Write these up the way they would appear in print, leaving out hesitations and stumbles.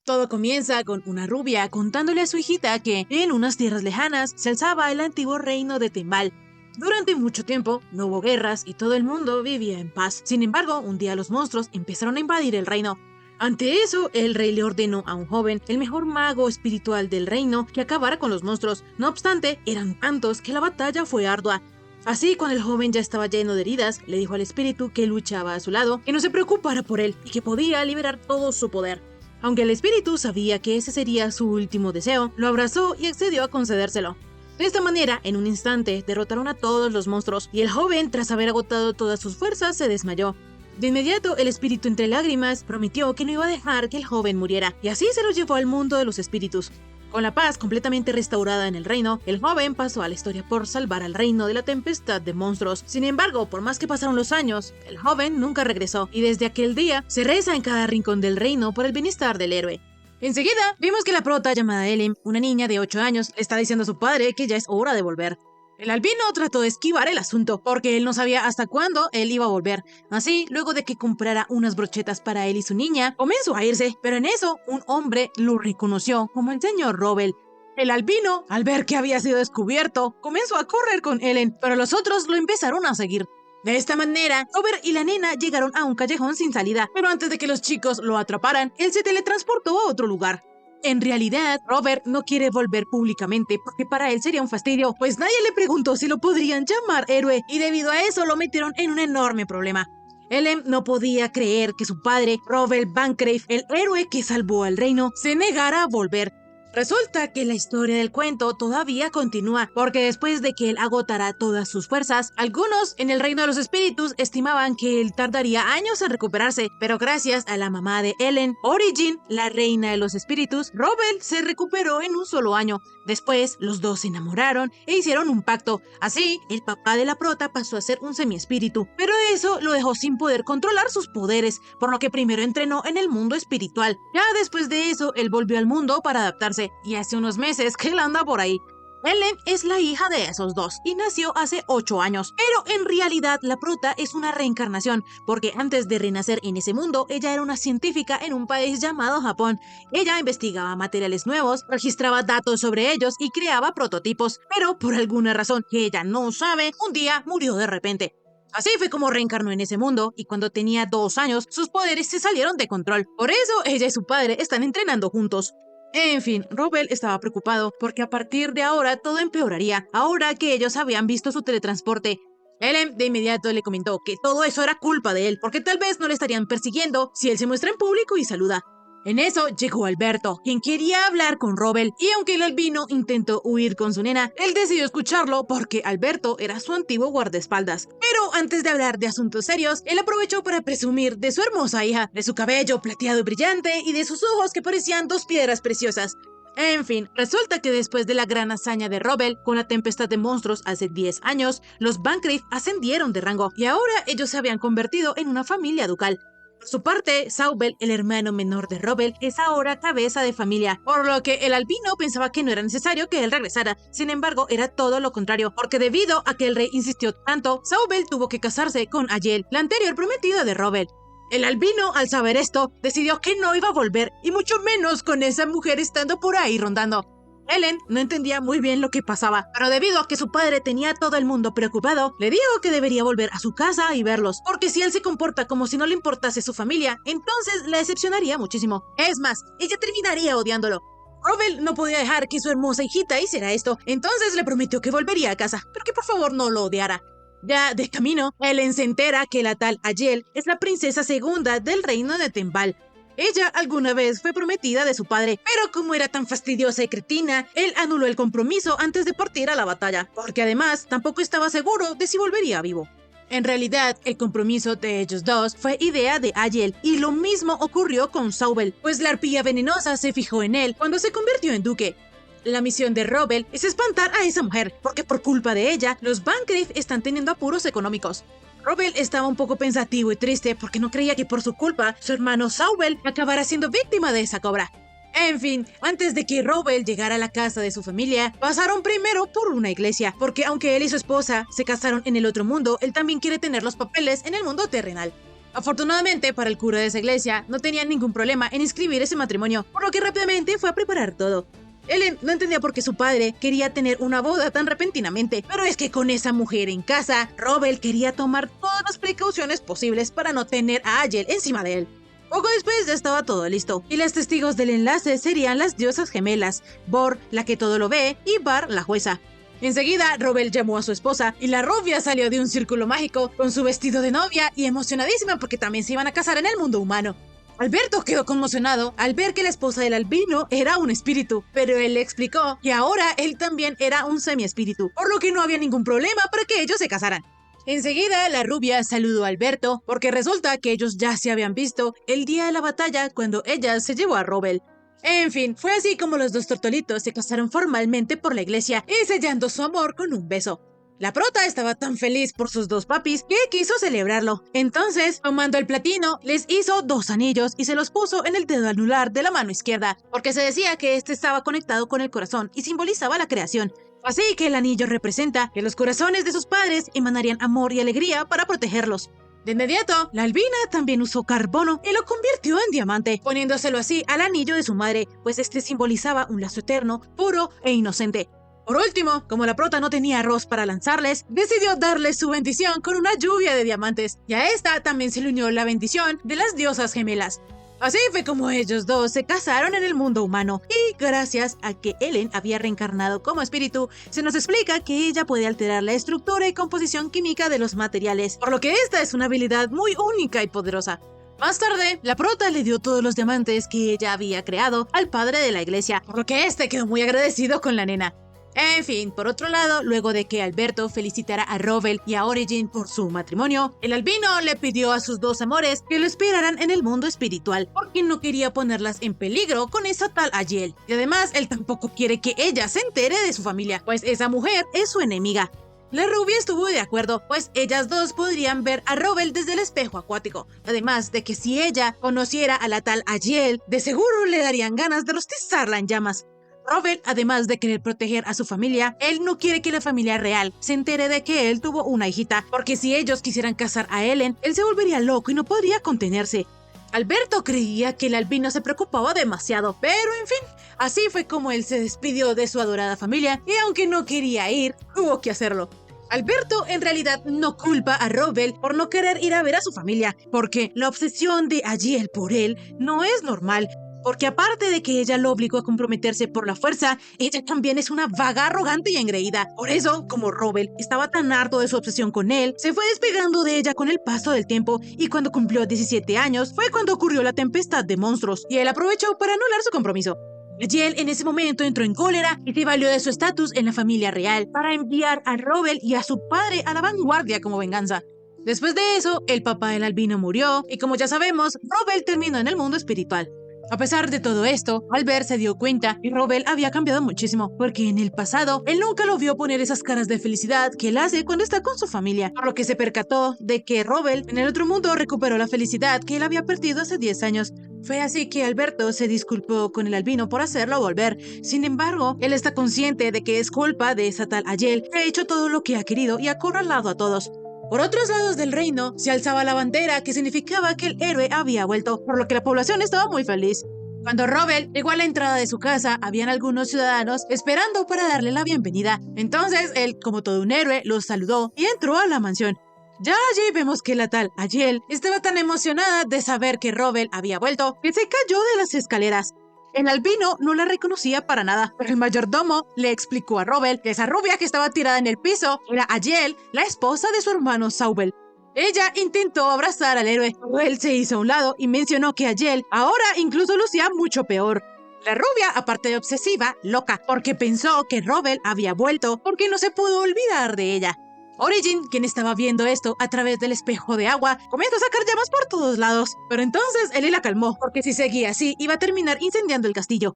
Todo comienza con una rubia contándole a su hijita que, en unas tierras lejanas, se alzaba el antiguo reino de Tembal. Durante mucho tiempo no hubo guerras y todo el mundo vivía en paz. Sin embargo, un día los monstruos empezaron a invadir el reino. Ante eso, el rey le ordenó a un joven, el mejor mago espiritual del reino, que acabara con los monstruos. No obstante, eran tantos que la batalla fue ardua. Así, cuando el joven ya estaba lleno de heridas, le dijo al espíritu que luchaba a su lado que no se preocupara por él y que podía liberar todo su poder. Aunque el espíritu sabía que ese sería su último deseo, lo abrazó y accedió a concedérselo. De esta manera, en un instante, derrotaron a todos los monstruos y el joven, tras haber agotado todas sus fuerzas, se desmayó. De inmediato, el espíritu entre lágrimas prometió que no iba a dejar que el joven muriera, y así se lo llevó al mundo de los espíritus. Con la paz completamente restaurada en el reino, el joven pasó a la historia por salvar al reino de la tempestad de monstruos. Sin embargo, por más que pasaron los años, el joven nunca regresó, y desde aquel día se reza en cada rincón del reino por el bienestar del héroe. Enseguida, vimos que la prota llamada Ellen, una niña de 8 años, le está diciendo a su padre que ya es hora de volver. El albino trató de esquivar el asunto, porque él no sabía hasta cuándo él iba a volver. Así, luego de que comprara unas brochetas para él y su niña, comenzó a irse, pero en eso, un hombre lo reconoció como el señor Robel. El albino, al ver que había sido descubierto, comenzó a correr con Ellen, pero los otros lo empezaron a seguir. De esta manera, Robert y la nena llegaron a un callejón sin salida, pero antes de que los chicos lo atraparan, él se teletransportó a otro lugar. En realidad, Robert no quiere volver públicamente porque para él sería un fastidio, pues nadie le preguntó si lo podrían llamar héroe y debido a eso lo metieron en un enorme problema. Ellen no podía creer que su padre, Robert Bancroft, el héroe que salvó al reino, se negara a volver. Resulta que la historia del cuento todavía continúa, porque después de que él agotara todas sus fuerzas, algunos en el reino de los espíritus estimaban que él tardaría años en recuperarse, pero gracias a la mamá de Ellen, Origin, la reina de los espíritus, Robert se recuperó en un solo año. Después, los dos se enamoraron e hicieron un pacto. Así, el papá de la prota pasó a ser un semiespíritu, pero eso lo dejó sin poder controlar sus poderes, por lo que primero entrenó en el mundo espiritual. Ya después de eso, él volvió al mundo para adaptarse, y hace unos meses que él anda por ahí. Ellen es la hija de esos dos y nació hace 8 años, pero en realidad la prota es una reencarnación, porque antes de renacer en ese mundo, ella era una científica en un país llamado Japón. Ella investigaba materiales nuevos, registraba datos sobre ellos y creaba prototipos, pero por alguna razón que ella no sabe, un día murió de repente. Así fue como reencarnó en ese mundo, y cuando tenía 2 años, sus poderes se salieron de control. Por eso ella y su padre están entrenando juntos. En fin, Robert estaba preocupado porque a partir de ahora todo empeoraría, ahora que ellos habían visto su teletransporte. Ellen de inmediato le comentó que todo eso era culpa de él, porque tal vez no le estarían persiguiendo si él se muestra en público y saluda. En eso llegó Alberto, quien quería hablar con Robert, y aunque el albino intentó huir con su nena, él decidió escucharlo porque Alberto era su antiguo guardaespaldas. Pero antes de hablar de asuntos serios, él aprovechó para presumir de su hermosa hija, de su cabello plateado y brillante y de sus ojos que parecían 2 piedras preciosas. En fin, resulta que después de la gran hazaña de Robert con la tempestad de monstruos hace 10 años, los Bancroft ascendieron de rango y ahora ellos se habían convertido en una familia ducal. Por su parte, Saubel, el hermano menor de Robert, es ahora cabeza de familia, por lo que el albino pensaba que no era necesario que él regresara. Sin embargo, era todo lo contrario, porque debido a que el rey insistió tanto, Saubel tuvo que casarse con Ayel, la anterior prometida de Robert. El albino, al saber esto, decidió que no iba a volver, y mucho menos con esa mujer estando por ahí rondando. Ellen no entendía muy bien lo que pasaba, pero debido a que su padre tenía a todo el mundo preocupado, le dijo que debería volver a su casa y verlos, porque si él se comporta como si no le importase su familia, entonces la decepcionaría muchísimo. Es más, ella terminaría odiándolo. Robert no podía dejar que su hermosa hijita hiciera esto, entonces le prometió que volvería a casa, pero que por favor no lo odiara. Ya de camino, Ellen se entera que la tal Ayel es la princesa segunda del reino de Tembal. Ella alguna vez fue prometida de su padre, pero como era tan fastidiosa y cretina, él anuló el compromiso antes de partir a la batalla, porque además tampoco estaba seguro de si volvería vivo. En realidad, el compromiso de ellos dos fue idea de Ayel, y lo mismo ocurrió con Saubel, pues la arpía venenosa se fijó en él cuando se convirtió en duque. La misión de Robert es espantar a esa mujer, porque por culpa de ella, los Bancroft están teniendo apuros económicos. Robert estaba un poco pensativo y triste porque no creía que por su culpa su hermano Saubel acabara siendo víctima de esa cobra. En fin, antes de que Robert llegara a la casa de su familia, pasaron primero por una iglesia, porque aunque él y su esposa se casaron en el otro mundo, él también quiere tener los papeles en el mundo terrenal. Afortunadamente para el cura de esa iglesia, no tenía ningún problema en inscribir ese matrimonio, por lo que rápidamente fue a preparar todo. Ellen no entendía por qué su padre quería tener una boda tan repentinamente, pero es que con esa mujer en casa, Robel quería tomar todas las precauciones posibles para no tener a Agel encima de él. Poco después ya estaba todo listo, y las testigos del enlace serían las diosas gemelas, Bor, la que todo lo ve, y Bar, la jueza. Enseguida, Robel llamó a su esposa, y la rubia salió de un círculo mágico con su vestido de novia y emocionadísima porque también se iban a casar en el mundo humano. Alberto quedó conmocionado al ver que la esposa del albino era un espíritu, pero él le explicó que ahora él también era un semi-espíritu, por lo que no había ningún problema para que ellos se casaran. Enseguida, la rubia saludó a Alberto, porque resulta que ellos ya se habían visto el día de la batalla cuando ella se llevó a Robel. En fin, fue así como los dos tortolitos se casaron formalmente por la iglesia y sellando su amor con un beso. La prota estaba tan feliz por sus dos papis que quiso celebrarlo. Entonces, tomando el platino, les hizo 2 anillos y se los puso en el dedo anular de la mano izquierda, porque se decía que este estaba conectado con el corazón y simbolizaba la creación. Así que el anillo representa que los corazones de sus padres emanarían amor y alegría para protegerlos. De inmediato, la albina también usó carbono y lo convirtió en diamante, poniéndoselo así al anillo de su madre, pues este simbolizaba un lazo eterno, puro e inocente. Por último, como la prota no tenía arroz para lanzarles, decidió darles su bendición con una lluvia de diamantes, y a esta también se le unió la bendición de las diosas gemelas. Así fue como ellos dos se casaron en el mundo humano, y gracias a que Ellen había reencarnado como espíritu, se nos explica que ella puede alterar la estructura y composición química de los materiales, por lo que esta es una habilidad muy única y poderosa. Más tarde, la prota le dio todos los diamantes que ella había creado al padre de la iglesia, por lo que este quedó muy agradecido con la nena. En fin, por otro lado, luego de que Alberto felicitara a Robel y a Origin por su matrimonio, el albino le pidió a sus 2 amores que lo esperaran en el mundo espiritual, porque no quería ponerlas en peligro con esa tal Agel. Y además, él tampoco quiere que ella se entere de su familia, pues esa mujer es su enemiga. La rubia estuvo de acuerdo, pues ellas dos podrían ver a Robel desde el espejo acuático. Además de que si ella conociera a la tal Agel, de seguro le darían ganas de rostizarla en llamas. Robert, además de querer proteger a su familia, él no quiere que la familia real se entere de que él tuvo una hijita, porque si ellos quisieran casar a Ellen, él se volvería loco y no podría contenerse. Alberto creía que el albino se preocupaba demasiado, pero en fin, así fue como él se despidió de su adorada familia, y aunque no quería ir, tuvo que hacerlo. Alberto en realidad no culpa a Robel por no querer ir a ver a su familia, porque la obsesión de Agel por él no es normal. Porque aparte de que ella lo obligó a comprometerse por la fuerza, ella también es una vaga, arrogante y engreída. Por eso, como Robel estaba tan harto de su obsesión con él, se fue despegando de ella con el paso del tiempo, y cuando cumplió 17 años fue cuando ocurrió la tempestad de monstruos, y él aprovechó para anular su compromiso. Agel en ese momento entró en cólera y se valió de su estatus en la familia real para enviar a Robel y a su padre a la vanguardia como venganza. Después de eso, el papá del albino murió, y como ya sabemos, Robel terminó en el mundo espiritual. A pesar de todo esto, Albert se dio cuenta que Robel había cambiado muchísimo, porque en el pasado él nunca lo vio poner esas caras de felicidad que él hace cuando está con su familia, por lo que se percató de que Robel en el otro mundo recuperó la felicidad que él había perdido hace 10 años. Fue así que Alberto se disculpó con el albino por hacerlo volver. Sin embargo, él está consciente de que es culpa de esa tal Agel, que ha hecho todo lo que ha querido y ha acorralado a todos. Por otros lados del reino, se alzaba la bandera que significaba que el héroe había vuelto, por lo que la población estaba muy feliz. Cuando Robel llegó a la entrada de su casa, habían algunos ciudadanos esperando para darle la bienvenida. Entonces, él, como todo un héroe, los saludó y entró a la mansión. Ya allí vemos que la tal Agel estaba tan emocionada de saber que Robel había vuelto que se cayó de las escaleras. El albino no la reconocía para nada, pero el mayordomo le explicó a Robel que esa rubia que estaba tirada en el piso era Agel, la esposa de su hermano Saubel. Ella intentó abrazar al héroe, pero él se hizo a un lado y mencionó que Agel ahora incluso lucía mucho peor. La rubia, aparte de obsesiva, loca, porque pensó que Robel había vuelto porque no se pudo olvidar de ella. Origin, quien estaba viendo esto a través del espejo de agua, comenzó a sacar llamas por todos lados, pero entonces él la calmó, porque si seguía así iba a terminar incendiando el castillo.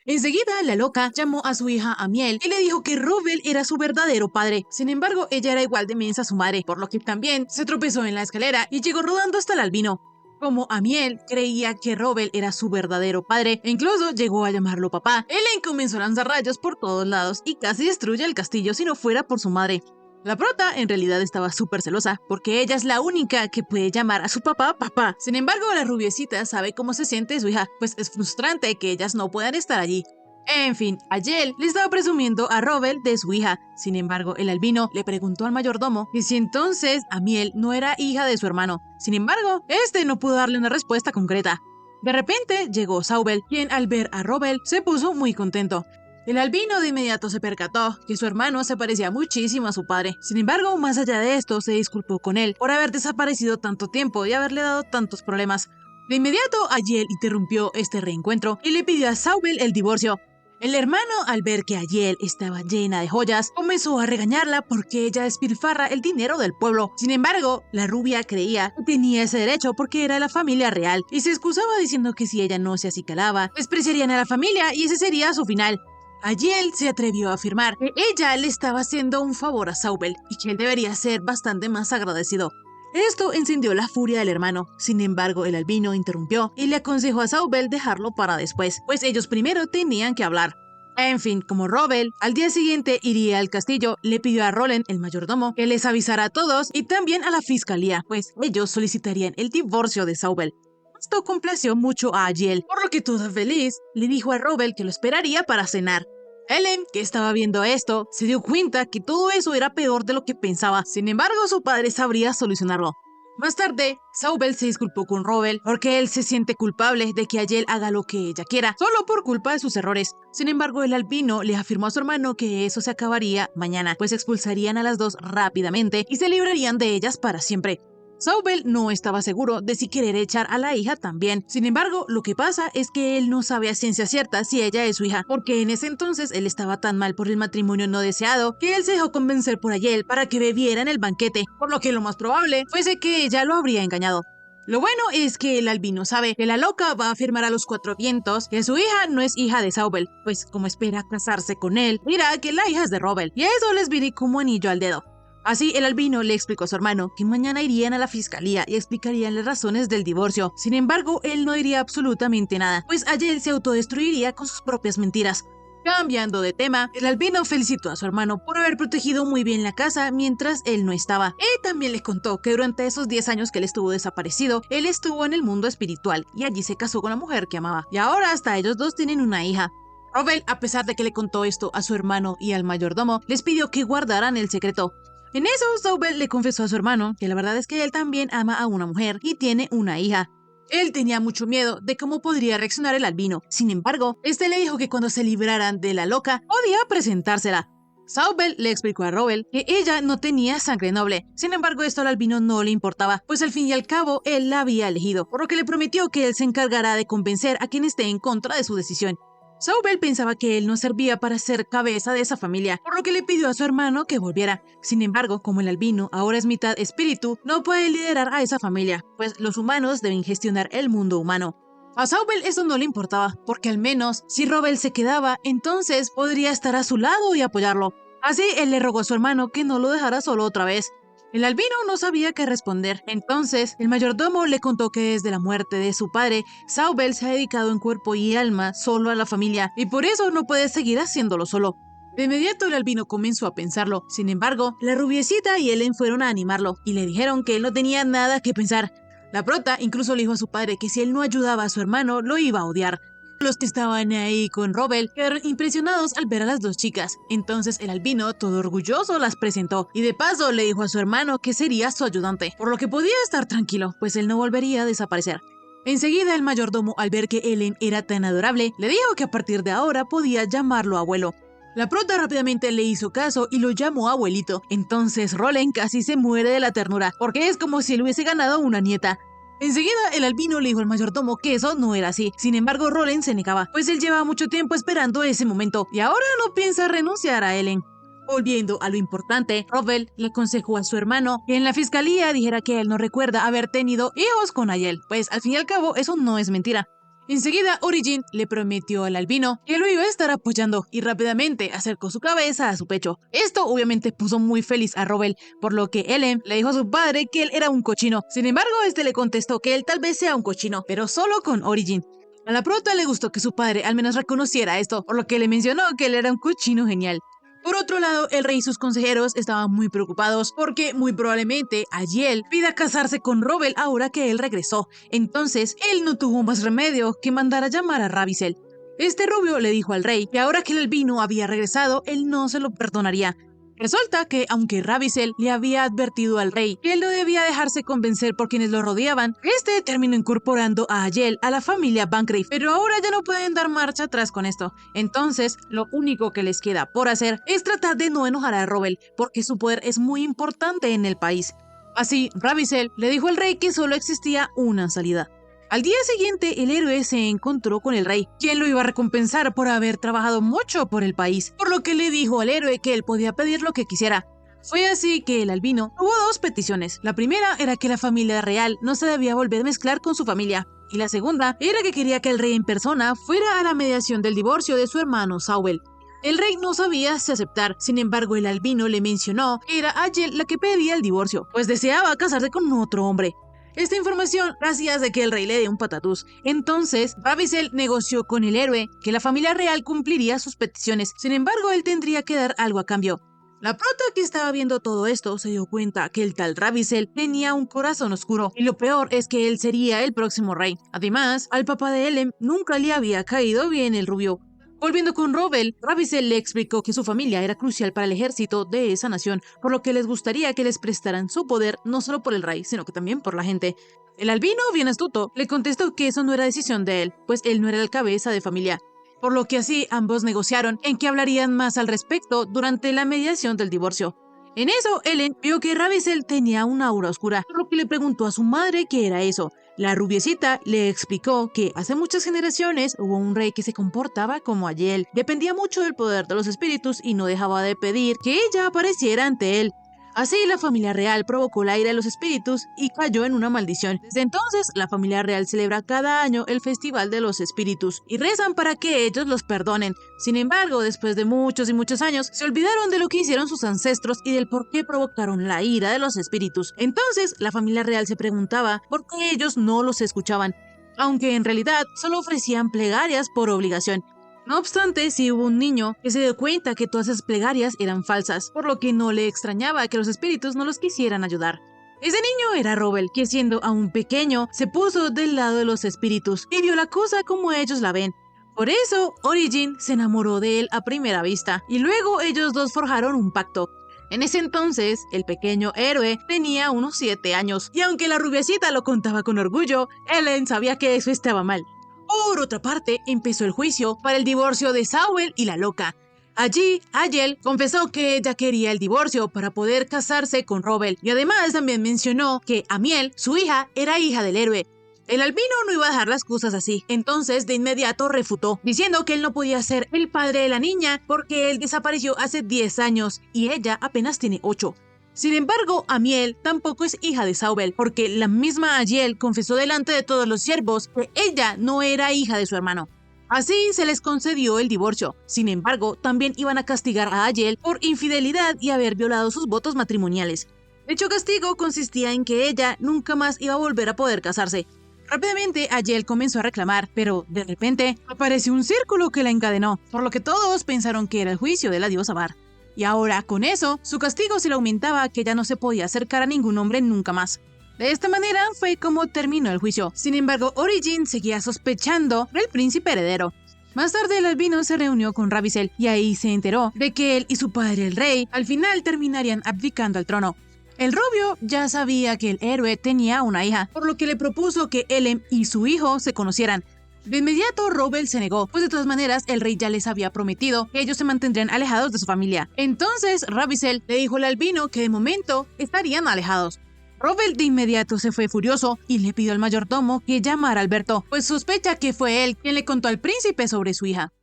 Enseguida, la loca llamó a su hija Amiel y le dijo que Robel era su verdadero padre. Sin embargo, ella era igual de mensa a su madre, por lo que también se tropezó en la escalera y llegó rodando hasta el albino. Como Amiel creía que Robel era su verdadero padre e incluso llegó a llamarlo papá, Ellen comenzó a lanzar rayos por todos lados y casi destruye el castillo si no fuera por su madre. La prota en realidad estaba súper celosa, porque ella es la única que puede llamar a su papá papá. Sin embargo, la rubiecita sabe cómo se siente su hija, pues es frustrante que ellas no puedan estar allí. En fin, Ayel le estaba presumiendo a Robel de su hija. Sin embargo, el albino le preguntó al mayordomo que si entonces Amiel no era hija de su hermano. Sin embargo, este no pudo darle una respuesta concreta. De repente llegó Saubel, quien al ver a Robel se puso muy contento. El albino de inmediato se percató que su hermano se parecía muchísimo a su padre. Sin embargo, más allá de esto, se disculpó con él por haber desaparecido tanto tiempo y haberle dado tantos problemas. De inmediato, Ayel interrumpió este reencuentro y le pidió a Saubel el divorcio. El hermano, al ver que Ayel estaba llena de joyas, comenzó a regañarla porque ella despilfarra el dinero del pueblo. Sin embargo, la rubia creía que tenía ese derecho porque era la familia real y se excusaba diciendo que si ella no se acicalaba, despreciarían a la familia y ese sería su final. Ayel se atrevió a afirmar que ella le estaba haciendo un favor a Saubel y que él debería ser bastante más agradecido. Esto encendió la furia del hermano. Sin embargo, el albino interrumpió y le aconsejó a Saubel dejarlo para después, pues ellos primero tenían que hablar. En fin, como Robel al día siguiente iría al castillo, le pidió a Rolen, el mayordomo, que les avisara a todos y también a la fiscalía, pues ellos solicitarían el divorcio de Saubel. Esto complació mucho a Ayel, por lo que toda feliz le dijo a Robel que lo esperaría para cenar. Ellen, que estaba viendo esto, se dio cuenta que todo eso era peor de lo que pensaba. Sin embargo, su padre sabría solucionarlo. Más tarde, Saubel se disculpó con Robel porque él se siente culpable de que Ayel haga lo que ella quiera, solo por culpa de sus errores. Sin embargo, el albino le afirmó a su hermano que eso se acabaría mañana, pues expulsarían a las dos rápidamente y se librarían de ellas para siempre. Saubel no estaba seguro de si querer echar a la hija también. Sin embargo, lo que pasa es que él no sabe a ciencia cierta si ella es su hija, porque en ese entonces él estaba tan mal por el matrimonio no deseado que él se dejó convencer por Ayel para que bebiera en el banquete, por lo que lo más probable fuese que ella lo habría engañado. Lo bueno es que el albino sabe que la loca va a afirmar a los cuatro vientos que su hija no es hija de Saubel, pues como espera casarse con él, dirá que la hija es de Robel, y eso les viene como anillo al dedo. Así, el albino le explicó a su hermano que mañana irían a la fiscalía y explicarían las razones del divorcio. Sin embargo, él no diría absolutamente nada, pues Ayel se autodestruiría con sus propias mentiras. Cambiando de tema, el albino felicitó a su hermano por haber protegido muy bien la casa mientras él no estaba. Él también le contó que durante esos 10 años que él estuvo desaparecido, él estuvo en el mundo espiritual y allí se casó con la mujer que amaba. Y ahora hasta ellos dos tienen una hija. Robel, a pesar de que le contó esto a su hermano y al mayordomo, les pidió que guardaran el secreto. En eso, Saubel le confesó a su hermano que la verdad es que él también ama a una mujer y tiene una hija. Él tenía mucho miedo de cómo podría reaccionar el albino. Sin embargo, este le dijo que cuando se libraran de la loca, podía presentársela. Saubel le explicó a Robel que ella no tenía sangre noble. Sin embargo, esto al albino no le importaba, pues al fin y al cabo él la había elegido, por lo que le prometió que él se encargará de convencer a quien esté en contra de su decisión. Saubel pensaba que él no servía para ser cabeza de esa familia, por lo que le pidió a su hermano que volviera. Sin embargo, como el albino ahora es mitad espíritu, no puede liderar a esa familia, pues los humanos deben gestionar el mundo humano. A Saubel eso no le importaba, porque al menos si Robel se quedaba, entonces podría estar a su lado y apoyarlo. Así él le rogó a su hermano que no lo dejara solo otra vez. El albino no sabía qué responder. Entonces, el mayordomo le contó que desde la muerte de su padre, Saubel se ha dedicado en cuerpo y alma solo a la familia, y por eso no puede seguir haciéndolo solo. De inmediato el albino comenzó a pensarlo. Sin embargo, la rubiecita y Ellen fueron a animarlo, y le dijeron que él no tenía nada que pensar. La prota incluso le dijo a su padre que si él no ayudaba a su hermano, lo iba a odiar. Los que estaban ahí con Robel quedaron impresionados al ver a las dos chicas. Entonces el albino, todo orgulloso, las presentó y de paso le dijo a su hermano que sería su ayudante, por lo que podía estar tranquilo, pues él no volvería a desaparecer. Enseguida el mayordomo, al ver que Ellen era tan adorable, le dijo que a partir de ahora podía llamarlo abuelo. La prota rápidamente le hizo caso y lo llamó abuelito. Entonces Rolen casi se muere de la ternura, porque es como si él hubiese ganado una nieta. Enseguida el albino le dijo al mayordomo que eso no era así. Sin embargo, Rolen se negaba, pues él llevaba mucho tiempo esperando ese momento y ahora no piensa renunciar a Ellen. Volviendo a lo importante, Robel le aconsejó a su hermano que en la fiscalía dijera que él no recuerda haber tenido hijos con Ayel, pues al fin y al cabo eso no es mentira. Enseguida, Origin le prometió al albino que lo iba a estar apoyando y rápidamente acercó su cabeza a su pecho. Esto obviamente puso muy feliz a Robel, por lo que Ellen le dijo a su padre que él era un cochino. Sin embargo, este le contestó que él tal vez sea un cochino, pero solo con Origin. A la prota le gustó que su padre al menos reconociera esto, por lo que le mencionó que él era un cochino genial. Por otro lado, el rey y sus consejeros estaban muy preocupados porque muy probablemente Aziel pida casarse con Robel ahora que él regresó. Entonces, él no tuvo más remedio que mandar a llamar a Ravissel. Este rubio le dijo al rey que ahora que el albino había regresado, él no se lo perdonaría. Resulta que, aunque Ravissel le había advertido al rey que él no debía dejarse convencer por quienes lo rodeaban, este terminó incorporando a Aziel a la familia Bangrave, pero ahora ya no pueden dar marcha atrás con esto. Entonces, lo único que les queda por hacer es tratar de no enojar a Robel, porque su poder es muy importante en el país. Así, Ravissel le dijo al rey que solo existía una salida. Al día siguiente, el héroe se encontró con el rey, quien lo iba a recompensar por haber trabajado mucho por el país, por lo que le dijo al héroe que él podía pedir lo que quisiera. Fue así que el albino tuvo dos peticiones. La primera era que la familia real no se debía volver a mezclar con su familia, y la segunda era que quería que el rey en persona fuera a la mediación del divorcio de su hermano Sauvel. El rey no sabía si aceptar, sin embargo el albino le mencionó que era Aziel la que pedía el divorcio, pues deseaba casarse con otro hombre. Esta información hacía de que el rey le dé un patatús. Entonces, Ravissel negoció con el héroe que la familia real cumpliría sus peticiones. Sin embargo, él tendría que dar algo a cambio. La prota que estaba viendo todo esto se dio cuenta que el tal Ravissel tenía un corazón oscuro, y lo peor es que él sería el próximo rey. Además, al papá de Elem nunca le había caído bien el rubio. Volviendo con Robel, Ravissel le explicó que su familia era crucial para el ejército de esa nación, por lo que les gustaría que les prestaran su poder no solo por el rey, sino que también por la gente. El albino, bien astuto, le contestó que eso no era decisión de él, pues él no era el cabeza de familia, por lo que así ambos negociaron en que hablarían más al respecto durante la mediación del divorcio. En eso, Ellen vio que Ravissel tenía una aura oscura, por lo que le preguntó a su madre qué era eso. La rubiecita le explicó que hace muchas generaciones hubo un rey que se comportaba como Aziel, dependía mucho del poder de los espíritus y no dejaba de pedir que ella apareciera ante él. Así, la familia real provocó la ira de los espíritus y cayó en una maldición. Desde entonces, la familia real celebra cada año el Festival de los Espíritus y rezan para que ellos los perdonen. Sin embargo, después de muchos y muchos años, se olvidaron de lo que hicieron sus ancestros y del por qué provocaron la ira de los espíritus. Entonces, la familia real se preguntaba por qué ellos no los escuchaban, aunque en realidad solo ofrecían plegarias por obligación. No obstante, sí hubo un niño que se dio cuenta que todas esas plegarias eran falsas, por lo que no le extrañaba que los espíritus no los quisieran ayudar. Ese niño era Robel, que siendo aún pequeño, se puso del lado de los espíritus y vio la cosa como ellos la ven. Por eso, Origin se enamoró de él a primera vista, y luego ellos dos forjaron un pacto. En ese entonces, el pequeño héroe tenía unos 7 años, y aunque la rubiecita lo contaba con orgullo, Ellen sabía que eso estaba mal. Por otra parte, empezó el juicio para el divorcio de Sauvel y la loca. Allí, Aziel confesó que ella quería el divorcio para poder casarse con Robel, y además también mencionó que Amiel, su hija, era hija del héroe. El albino no iba a dejar las cosas así, entonces de inmediato refutó, diciendo que él no podía ser el padre de la niña porque él desapareció hace 10 años y ella apenas tiene 8. Sin embargo, Amiel tampoco es hija de Sauvel, porque la misma Aziel confesó delante de todos los siervos que ella no era hija de su hermano. Así se les concedió el divorcio. Sin embargo, también iban a castigar a Aziel por infidelidad y haber violado sus votos matrimoniales. Dicho castigo consistía en que ella nunca más iba a volver a poder casarse. Rápidamente, Aziel comenzó a reclamar, pero de repente apareció un círculo que la encadenó, por lo que todos pensaron que era el juicio de la diosa Var. Y ahora, con eso, su castigo se le aumentaba que ya no se podía acercar a ningún hombre nunca más. De esta manera fue como terminó el juicio. Sin embargo, Origin seguía sospechando del príncipe heredero. Más tarde, el albino se reunió con Ravissel y ahí se enteró de que él y su padre, el rey, al final terminarían abdicando al trono. El rubio ya sabía que el héroe tenía una hija, por lo que le propuso que Elem y su hijo se conocieran. De inmediato, Robel se negó, pues de todas maneras el rey ya les había prometido que ellos se mantendrían alejados de su familia. Entonces, Ravissel le dijo al albino que de momento estarían alejados. Robel de inmediato se fue furioso y le pidió al mayordomo que llamara a Alberto, pues sospecha que fue él quien le contó al príncipe sobre su hija.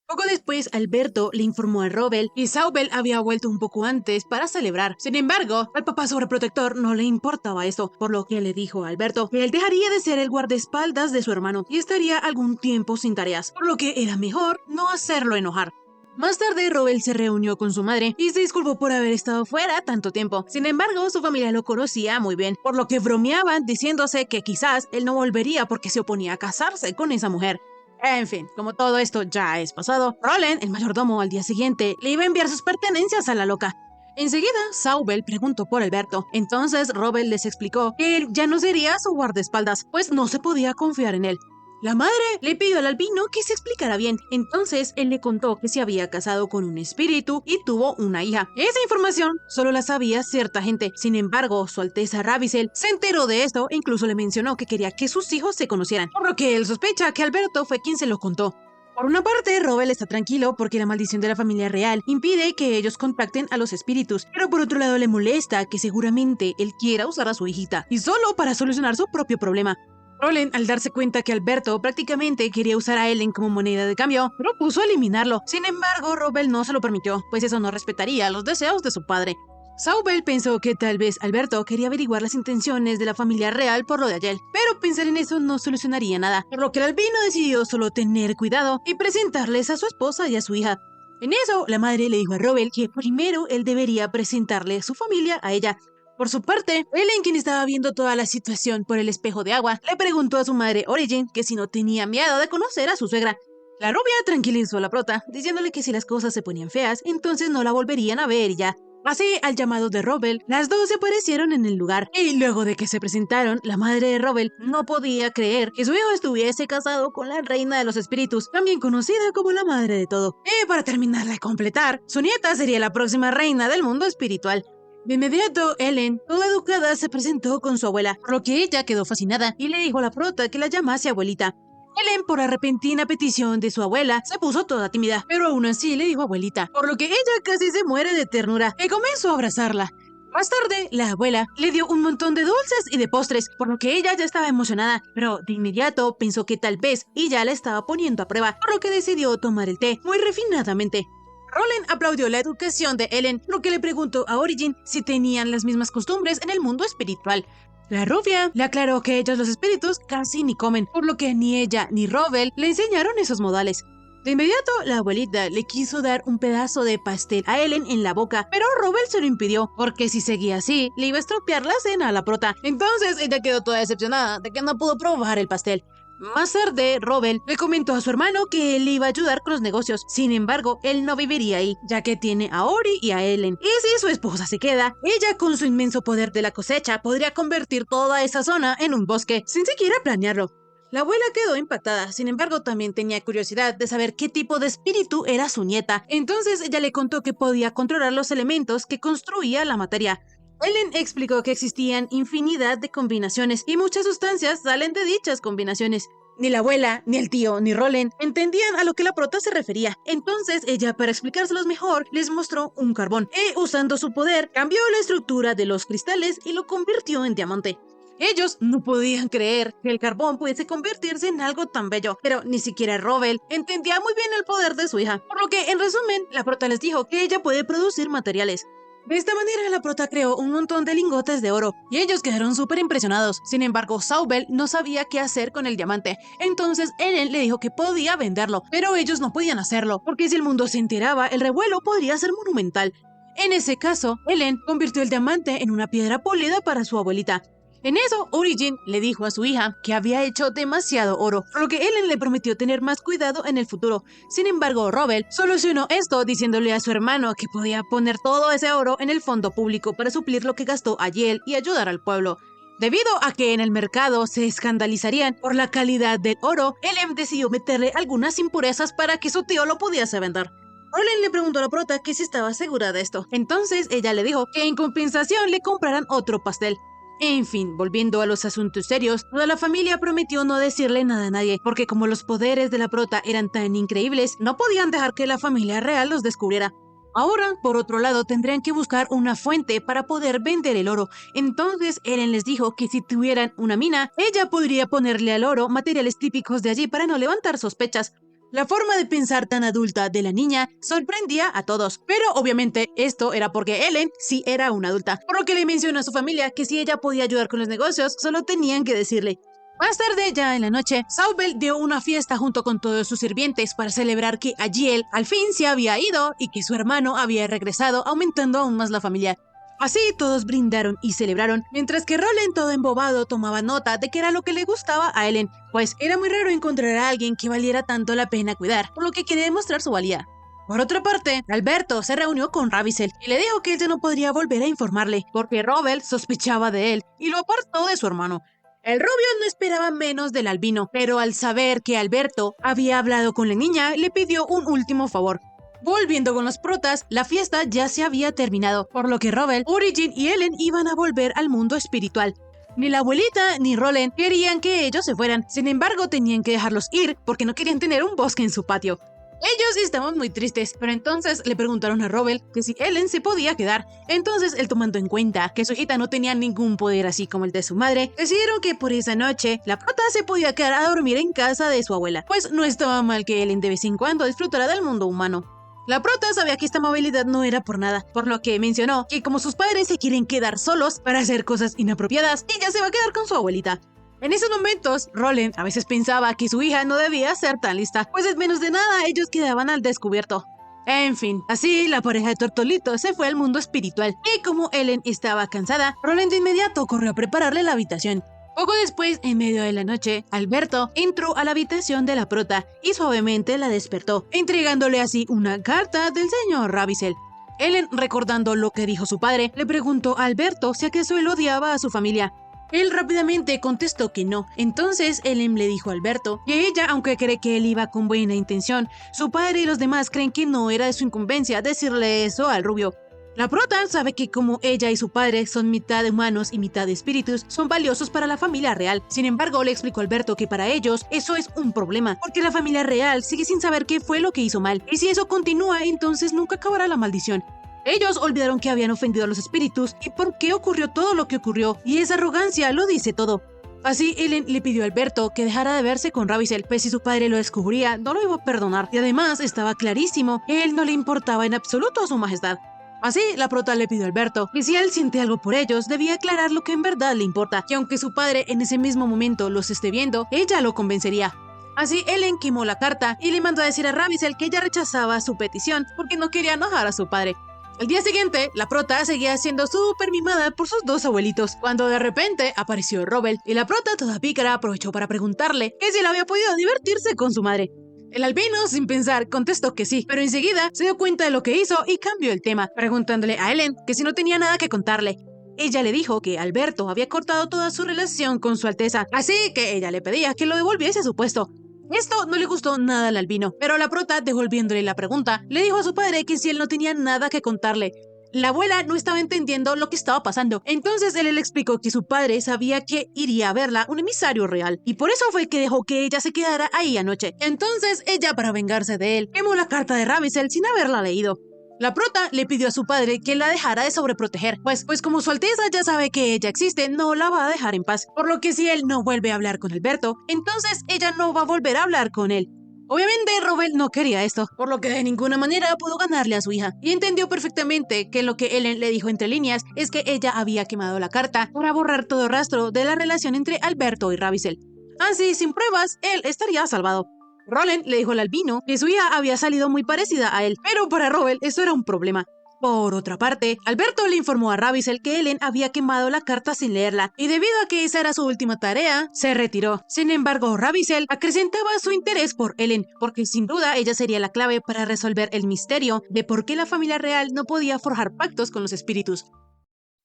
Poco después, Alberto le informó a Robel que Sauvel había vuelto un poco antes para celebrar. Sin embargo, al papá sobreprotector no le importaba esto, por lo que le dijo a Alberto que él dejaría de ser el guardaespaldas de su hermano y estaría algún tiempo sin tareas, por lo que era mejor no hacerlo enojar. Más tarde, Robel se reunió con su madre y se disculpó por haber estado fuera tanto tiempo. Sin embargo, su familia lo conocía muy bien, por lo que bromeaban diciéndose que quizás él no volvería porque se oponía a casarse con esa mujer. En fin, como todo esto ya es pasado, Roland, el mayordomo, al día siguiente le iba a enviar sus pertenencias a la loca. Enseguida, Saubel preguntó por Alberto. Entonces, Robel les explicó que él ya no sería su guardaespaldas, pues no se podía confiar en él. La madre le pidió al albino que se explicara bien. Entonces, él le contó que se había casado con un espíritu y tuvo una hija. Esa información solo la sabía cierta gente. Sin embargo, Su Alteza Ravisel se enteró de esto e incluso le mencionó que quería que sus hijos se conocieran, por lo que él sospecha que Alberto fue quien se lo contó. Por una parte, Robel está tranquilo porque la maldición de la familia real impide que ellos contacten a los espíritus, pero por otro lado le molesta que seguramente él quiera usar a su hijita, y solo para solucionar su propio problema. Roland, al darse cuenta que Alberto prácticamente quería usar a Ellen como moneda de cambio, propuso eliminarlo. Sin embargo, Robel no se lo permitió, pues eso no respetaría los deseos de su padre. Saubel pensó que tal vez Alberto quería averiguar las intenciones de la familia real por lo de Ayel, pero pensar en eso no solucionaría nada, por lo que el albino decidió solo tener cuidado y presentarles a su esposa y a su hija. En eso, la madre le dijo a Robel que primero él debería presentarle su familia a ella. Por su parte, Ellen, quien estaba viendo toda la situación por el espejo de agua, le preguntó a su madre Origin que si no tenía miedo de conocer a su suegra. La rubia tranquilizó a la prota, diciéndole que si las cosas se ponían feas, entonces no la volverían a ver y ya. Así, al llamado de Robel, las dos se aparecieron en el lugar, y luego de que se presentaron, la madre de Robel no podía creer que su hijo estuviese casado con la reina de los espíritus, también conocida como la madre de todo. Y para terminar de completar, su nieta sería la próxima reina del mundo espiritual. De inmediato, Ellen, toda educada, se presentó con su abuela, por lo que ella quedó fascinada y le dijo a la prota que la llamase abuelita. Ellen, por la repentina petición de su abuela, se puso toda tímida, pero aún así le dijo abuelita, por lo que ella casi se muere de ternura y comenzó a abrazarla. Más tarde, la abuela le dio un montón de dulces y de postres, por lo que ella ya estaba emocionada, pero de inmediato pensó que tal vez ella la estaba poniendo a prueba, por lo que decidió tomar el té muy refinadamente. Roland aplaudió la educación de Ellen, lo que le preguntó a Origin si tenían las mismas costumbres en el mundo espiritual. La rubia le aclaró que ellos los espíritus casi ni comen, por lo que ni ella ni Robel le enseñaron esos modales. De inmediato, la abuelita le quiso dar un pedazo de pastel a Ellen en la boca, pero Robel se lo impidió, porque si seguía así, le iba a estropear la cena a la prota. Entonces ella quedó toda decepcionada de que no pudo probar el pastel. Más tarde, Robel le comentó a su hermano que él le iba a ayudar con los negocios. Sin embargo, él no viviría ahí, ya que tiene a Ori y a Ellen. Y si su esposa se queda, ella con su inmenso poder de la cosecha podría convertir toda esa zona en un bosque, sin siquiera planearlo. La abuela quedó impactada, sin embargo también tenía curiosidad de saber qué tipo de espíritu era su nieta. Entonces ella le contó que podía controlar los elementos que construía la materia. Ellen explicó que existían infinidad de combinaciones y muchas sustancias salen de dichas combinaciones. Ni la abuela, ni el tío, ni Roland entendían a lo que la prota se refería. Entonces ella, para explicárselos mejor, les mostró un carbón y, usando su poder, cambió la estructura de los cristales y lo convirtió en diamante. Ellos no podían creer que el carbón pudiese convertirse en algo tan bello, pero ni siquiera Robel entendía muy bien el poder de su hija, por lo que, en resumen, la prota les dijo que ella puede producir materiales. De esta manera, la prota creó un montón de lingotes de oro, y ellos quedaron súper impresionados. Sin embargo, Saubel no sabía qué hacer con el diamante, entonces Ellen le dijo que podía venderlo, pero ellos no podían hacerlo, porque si el mundo se enteraba, el revuelo podría ser monumental. En ese caso, Ellen convirtió el diamante en una piedra pulida para su abuelita. En eso, Origin le dijo a su hija que había hecho demasiado oro, por lo que Ellen le prometió tener más cuidado en el futuro. Sin embargo, Robel solucionó esto diciéndole a su hermano que podía poner todo ese oro en el fondo público para suplir lo que gastó Ayel y ayudar al pueblo. Debido a que en el mercado se escandalizarían por la calidad del oro, Ellen decidió meterle algunas impurezas para que su tío lo pudiese vender. Roland le preguntó a la prota que si estaba segura de esto. Entonces ella le dijo que en compensación le compraran otro pastel. En fin, volviendo a los asuntos serios, toda la familia prometió no decirle nada a nadie, porque como los poderes de la prota eran tan increíbles, no podían dejar que la familia real los descubriera. Ahora, por otro lado, tendrían que buscar una fuente para poder vender el oro. Entonces, Ellen les dijo que si tuvieran una mina, ella podría ponerle al oro materiales típicos de allí para no levantar sospechas. La forma de pensar tan adulta de la niña sorprendía a todos, pero obviamente esto era porque Ellen sí era una adulta, por lo que le mencionó a su familia que si ella podía ayudar con los negocios, solo tenían que decirle. Más tarde, ya en la noche, Saubel dio una fiesta junto con todos sus sirvientes para celebrar que Ayel al fin se había ido y que su hermano había regresado, aumentando aún más la familia. Así todos brindaron y celebraron, mientras que Roland, todo embobado, tomaba nota de que era lo que le gustaba a Ellen, pues era muy raro encontrar a alguien que valiera tanto la pena cuidar, por lo que quería demostrar su valía. Por otra parte, Alberto se reunió con Ravissel y le dijo que él ya no podría volver a informarle, porque Robel sospechaba de él y lo apartó de su hermano. El rubio no esperaba menos del albino, pero al saber que Alberto había hablado con la niña, le pidió un último favor. Volviendo con los protas, la fiesta ya se había terminado, por lo que Robel, Origin y Ellen iban a volver al mundo espiritual. Ni la abuelita ni Roland querían que ellos se fueran, sin embargo tenían que dejarlos ir porque no querían tener un bosque en su patio. Ellos estaban muy tristes, pero entonces le preguntaron a Robel que si Ellen se podía quedar. Entonces él, tomando en cuenta que su hijita no tenía ningún poder así como el de su madre, decidieron que por esa noche la prota se podía quedar a dormir en casa de su abuela, pues no estaba mal que Ellen de vez en cuando disfrutara del mundo humano. La prota sabía que esta movilidad no era por nada, por lo que mencionó que como sus padres se quieren quedar solos para hacer cosas inapropiadas, ella se va a quedar con su abuelita. En esos momentos, Roland a veces pensaba que su hija no debía ser tan lista, pues en menos de nada ellos quedaban al descubierto. En fin, así la pareja de Tortolito se fue al mundo espiritual, y como Ellen estaba cansada, Roland de inmediato corrió a prepararle la habitación. Poco después, en medio de la noche, Alberto entró a la habitación de la prota y suavemente la despertó, entregándole así una carta del señor Ravissel. Ellen, recordando lo que dijo su padre, le preguntó a Alberto si acaso él odiaba a su familia. Él rápidamente contestó que no. Entonces Ellen le dijo a Alberto que ella, aunque cree que él iba con buena intención, su padre y los demás creen que no era de su incumbencia decirle eso al rubio. La prota sabe que como ella y su padre son mitad humanos y mitad espíritus, son valiosos para la familia real. Sin embargo, le explicó a Alberto que para ellos eso es un problema, porque la familia real sigue sin saber qué fue lo que hizo mal, y si eso continúa, entonces nunca acabará la maldición. Ellos olvidaron que habían ofendido a los espíritus y por qué ocurrió todo lo que ocurrió, y esa arrogancia lo dice todo. Así, Ellen le pidió a Alberto que dejara de verse con Ravissel, pues si su padre lo descubría, no lo iba a perdonar, y además estaba clarísimo que él no le importaba en absoluto a su majestad. Así, la prota le pidió a Alberto que si él siente algo por ellos, debía aclarar lo que en verdad le importa, que aunque su padre en ese mismo momento los esté viendo, ella lo convencería. Así, Ellen quemó la carta y le mandó a decir a Ravissel que ella rechazaba su petición porque no quería enojar a su padre. El día siguiente, la prota seguía siendo súper mimada por sus dos abuelitos, cuando de repente apareció Robel, y la prota, toda pícara, aprovechó para preguntarle que si él había podido divertirse con su madre. El albino, sin pensar, contestó que sí, pero enseguida se dio cuenta de lo que hizo y cambió el tema, preguntándole a Ellen que si no tenía nada que contarle. Ella le dijo que Alberto había cortado toda su relación con su Alteza, así que ella le pedía que lo devolviese a su puesto. Esto no le gustó nada al albino, pero la prota, devolviéndole la pregunta, le dijo a su padre que si él no tenía nada que contarle. La abuela no estaba entendiendo lo que estaba pasando, entonces él le explicó que su padre sabía que iría a verla un emisario real, y por eso fue que dejó que ella se quedara ahí anoche. Entonces ella, para vengarse de él, quemó la carta de Ravissel sin haberla leído. La prota le pidió a su padre que la dejara de sobreproteger, pues como su Alteza ya sabe que ella existe, no la va a dejar en paz, por lo que si él no vuelve a hablar con Alberto, entonces ella no va a volver a hablar con él. Obviamente Robel no quería esto, por lo que de ninguna manera pudo ganarle a su hija, y entendió perfectamente que lo que Ellen le dijo entre líneas es que ella había quemado la carta para borrar todo rastro de la relación entre Alberto y Ravissel. Así, sin pruebas, él estaría salvado. Roland le dijo al albino que su hija había salido muy parecida a él, pero para Robel eso era un problema. Por otra parte, Alberto le informó a Ravissel que Ellen había quemado la carta sin leerla, y debido a que esa era su última tarea, se retiró. Sin embargo, Ravissel acrecentaba su interés por Ellen, porque sin duda ella sería la clave para resolver el misterio de por qué la familia real no podía forjar pactos con los espíritus.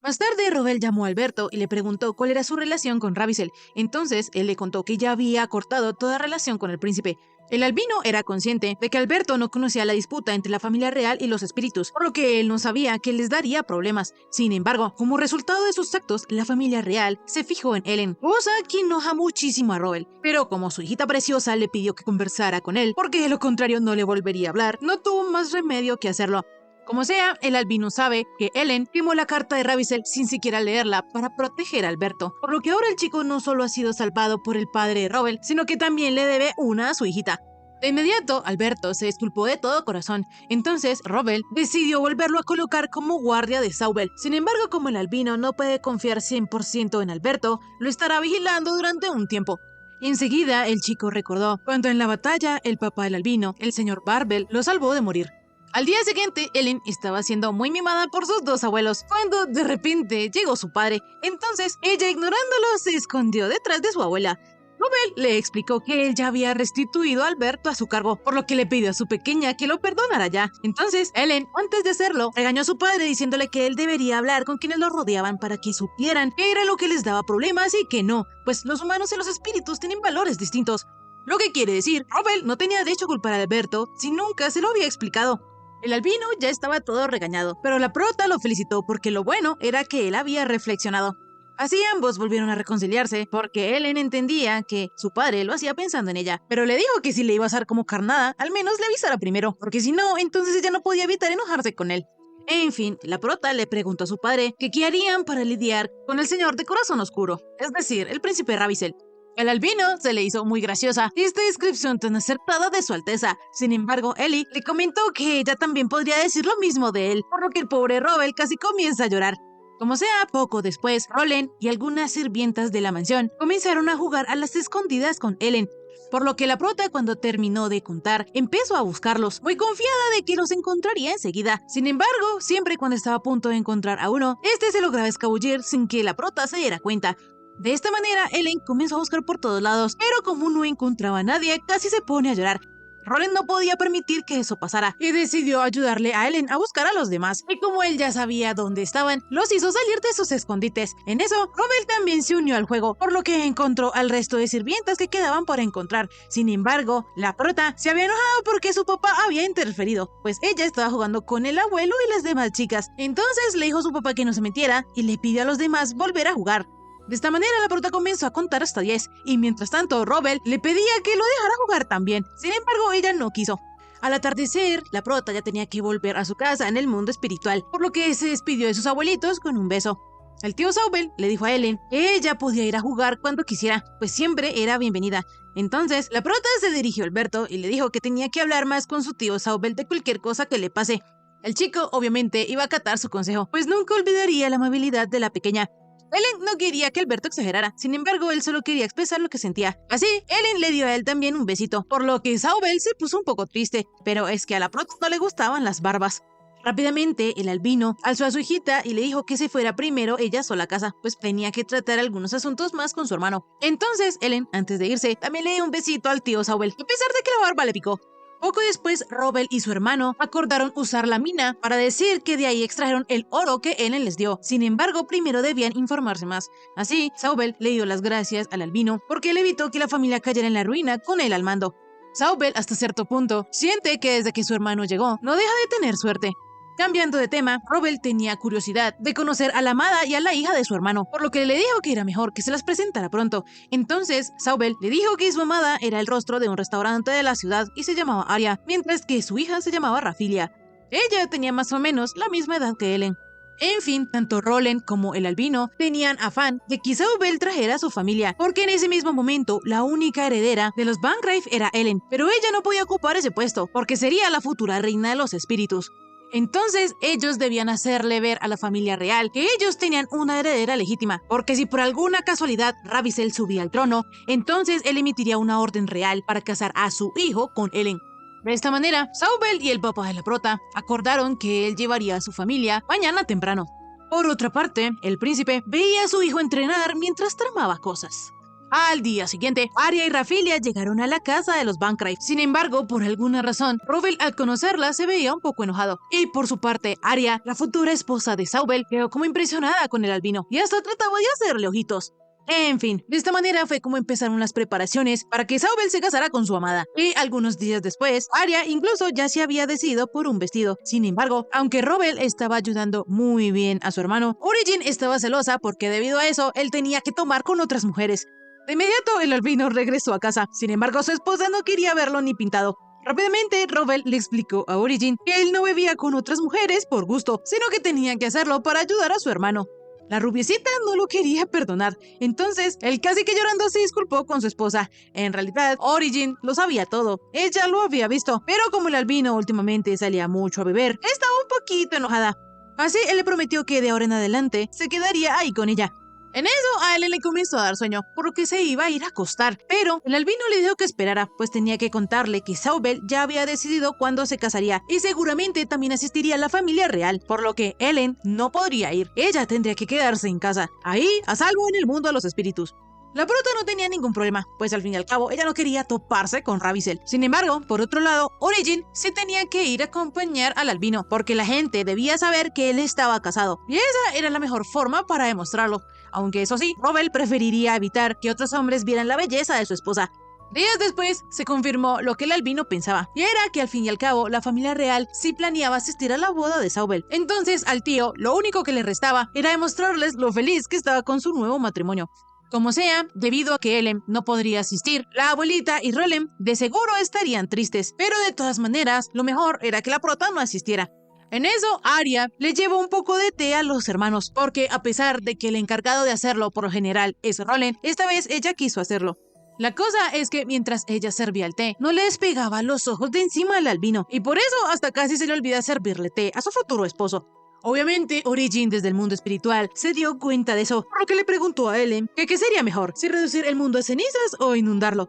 Más tarde, Robel llamó a Alberto y le preguntó cuál era su relación con Ravissel. Entonces, él le contó que ya había cortado toda relación con el príncipe. El albino era consciente de que Alberto no conocía la disputa entre la familia real y los espíritus, por lo que él no sabía que les daría problemas. Sin embargo, como resultado de sus actos, la familia real se fijó en Ellen, cosa que enoja muchísimo a Robel. Pero como su hijita preciosa le pidió que conversara con él, porque de lo contrario no le volvería a hablar, no tuvo más remedio que hacerlo. Como sea, el albino sabe que Ellen quemó la carta de Ravissel sin siquiera leerla para proteger a Alberto, por lo que ahora el chico no solo ha sido salvado por el padre de Robel, sino que también le debe una a su hijita. De inmediato, Alberto se disculpó de todo corazón. Entonces, Robel decidió volverlo a colocar como guardia de Saubel. Sin embargo, como el albino no puede confiar 100% en Alberto, lo estará vigilando durante un tiempo. Y enseguida, el chico recordó cuando en la batalla el papá del albino, el señor Barbel, lo salvó de morir. Al día siguiente, Ellen estaba siendo muy mimada por sus dos abuelos, cuando de repente llegó su padre. Entonces, ella, ignorándolo, se escondió detrás de su abuela. Rubel le explicó que él ya había restituido a Alberto a su cargo, por lo que le pidió a su pequeña que lo perdonara ya. Entonces, Ellen, antes de hacerlo, regañó a su padre diciéndole que él debería hablar con quienes lo rodeaban para que supieran qué era lo que les daba problemas y que no, pues los humanos y los espíritus tienen valores distintos. Lo que quiere decir, Rubel no tenía derecho a culpar a Alberto si nunca se lo había explicado. El albino ya estaba todo regañado, pero la prota lo felicitó porque lo bueno era que él había reflexionado. Así ambos volvieron a reconciliarse porque Ellen entendía que su padre lo hacía pensando en ella, pero le dijo que si le iba a usar como carnada, al menos le avisara primero, porque si no, entonces ella no podía evitar enojarse con él. En fin, la prota le preguntó a su padre que qué harían para lidiar con el señor de corazón oscuro, es decir, el príncipe Ravissel. Al albino se le hizo muy graciosa esta descripción tan acertada de su alteza. Sin embargo, Ellie le comentó que ella también podría decir lo mismo de él, por lo que el pobre Rubel casi comienza a llorar. Como sea, poco después, Roland y algunas sirvientas de la mansión comenzaron a jugar a las escondidas con Ellen, por lo que la prota, cuando terminó de contar, empezó a buscarlos, muy confiada de que los encontraría enseguida. Sin embargo, siempre cuando estaba a punto de encontrar a uno, este se lograba escabullir sin que la prota se diera cuenta. De esta manera, Ellen comenzó a buscar por todos lados, pero como no encontraba a nadie, casi se pone a llorar. Roland no podía permitir que eso pasara y decidió ayudarle a Ellen a buscar a los demás. Y como él ya sabía dónde estaban, los hizo salir de sus escondites. En eso, Rubel también se unió al juego, por lo que encontró al resto de sirvientas que quedaban por encontrar. Sin embargo, la prota se había enojado porque su papá había interferido, pues ella estaba jugando con el abuelo y las demás chicas. Entonces le dijo a su papá que no se metiera y le pidió a los demás volver a jugar. De esta manera, la prota comenzó a contar hasta 10, y mientras tanto, Rubel le pedía que lo dejara jugar también. Sin embargo, ella no quiso. Al atardecer, la prota ya tenía que volver a su casa en el mundo espiritual, por lo que se despidió de sus abuelitos con un beso. El tío Saubel le dijo a Ellen que ella podía ir a jugar cuando quisiera, pues siempre era bienvenida. Entonces, la prota se dirigió a Alberto y le dijo que tenía que hablar más con su tío Saubel de cualquier cosa que le pase. El chico, obviamente, iba a acatar su consejo, pues nunca olvidaría la amabilidad de la pequeña. Ellen no quería que Alberto exagerara, sin embargo, él solo quería expresar lo que sentía. Así, Ellen le dio a él también un besito, por lo que Saubel se puso un poco triste, pero es que a la prota no le gustaban las barbas. Rápidamente, el albino alzó a su hijita y le dijo que se fuera primero ella sola a casa, pues tenía que tratar algunos asuntos más con su hermano. Entonces, Ellen, antes de irse, también le dio un besito al tío Saubel, a pesar de que la barba le picó. Poco después, Rubel y su hermano acordaron usar la mina para decir que de ahí extrajeron el oro que Ellen les dio. Sin embargo, primero debían informarse más. Así, Saubel le dio las gracias al albino porque él evitó que la familia cayera en la ruina con él al mando. Saubel, hasta cierto punto, siente que desde que su hermano llegó, no deja de tener suerte. Cambiando de tema, Rubel tenía curiosidad de conocer a la amada y a la hija de su hermano, por lo que le dijo que era mejor que se las presentara pronto. Entonces, Saubel le dijo que su amada era el rostro de un restaurante de la ciudad y se llamaba Aria, mientras que su hija se llamaba Rafilia. Ella tenía más o menos la misma edad que Ellen. En fin, tanto Roland como el albino tenían afán de que Saubel trajera a su familia, porque en ese mismo momento la única heredera de los Bangrave era Ellen, pero ella no podía ocupar ese puesto, porque sería la futura reina de los espíritus. Entonces ellos debían hacerle ver a la familia real que ellos tenían una heredera legítima, porque si por alguna casualidad Ravissel subía al trono, entonces él emitiría una orden real para casar a su hijo con Ellen. De esta manera, Saubel y el papá de la prota acordaron que él llevaría a su familia mañana temprano. Por otra parte, el príncipe veía a su hijo entrenar mientras tramaba cosas. Al día siguiente, Aria y Rafilia llegaron a la casa de los Bangrave. Sin embargo, por alguna razón, Rubel al conocerla se veía un poco enojado. Y por su parte, Aria, la futura esposa de Saubel, quedó como impresionada con el albino y hasta trataba de hacerle ojitos. En fin, de esta manera fue como empezaron las preparaciones para que Saubel se casara con su amada. Y algunos días después, Aria incluso ya se había decidido por un vestido. Sin embargo, aunque Rubel estaba ayudando muy bien a su hermano, Origin estaba celosa porque debido a eso, él tenía que tomar con otras mujeres. De inmediato, el albino regresó a casa. Sin embargo, su esposa no quería verlo ni pintado. Rápidamente, Rubel le explicó a Origin que él no bebía con otras mujeres por gusto, sino que tenía que hacerlo para ayudar a su hermano. La rubiecita no lo quería perdonar, entonces él casi que llorando se disculpó con su esposa. En realidad, Origin lo sabía todo, ella lo había visto, pero como el albino últimamente salía mucho a beber, estaba un poquito enojada. Así él le prometió que de ahora en adelante se quedaría ahí con ella. En eso a Ellen le comenzó a dar sueño, por lo que se iba a ir a acostar, pero el albino le dijo que esperara, pues tenía que contarle que Saubel ya había decidido cuándo se casaría y seguramente también asistiría a la familia real, por lo que Ellen no podría ir, ella tendría que quedarse en casa, ahí a salvo en el mundo de los espíritus. La prota no tenía ningún problema, pues al fin y al cabo ella no quería toparse con Ravicel. Sin embargo, por otro lado, Origin sí tenía que ir a acompañar al albino, porque la gente debía saber que él estaba casado, y esa era la mejor forma para demostrarlo. Aunque eso sí, Robel preferiría evitar que otros hombres vieran la belleza de su esposa. Días después, se confirmó lo que el albino pensaba, y era que al fin y al cabo la familia real sí planeaba asistir a la boda de Saubel. Entonces al tío lo único que le restaba era demostrarles lo feliz que estaba con su nuevo matrimonio. Como sea, debido a que Ellen no podría asistir, la abuelita y Rolem de seguro estarían tristes, pero de todas maneras, lo mejor era que la prota no asistiera. En eso, Arya le llevó un poco de té a los hermanos, porque a pesar de que el encargado de hacerlo por lo general es Rolem, esta vez ella quiso hacerlo. La cosa es que mientras ella servía el té, no le despegaba los ojos de encima al albino, y por eso hasta casi se le olvida servirle té a su futuro esposo. Obviamente, Origin desde el mundo espiritual se dio cuenta de eso, por lo que le preguntó a Ellen que qué sería mejor, si reducir el mundo a cenizas o inundarlo.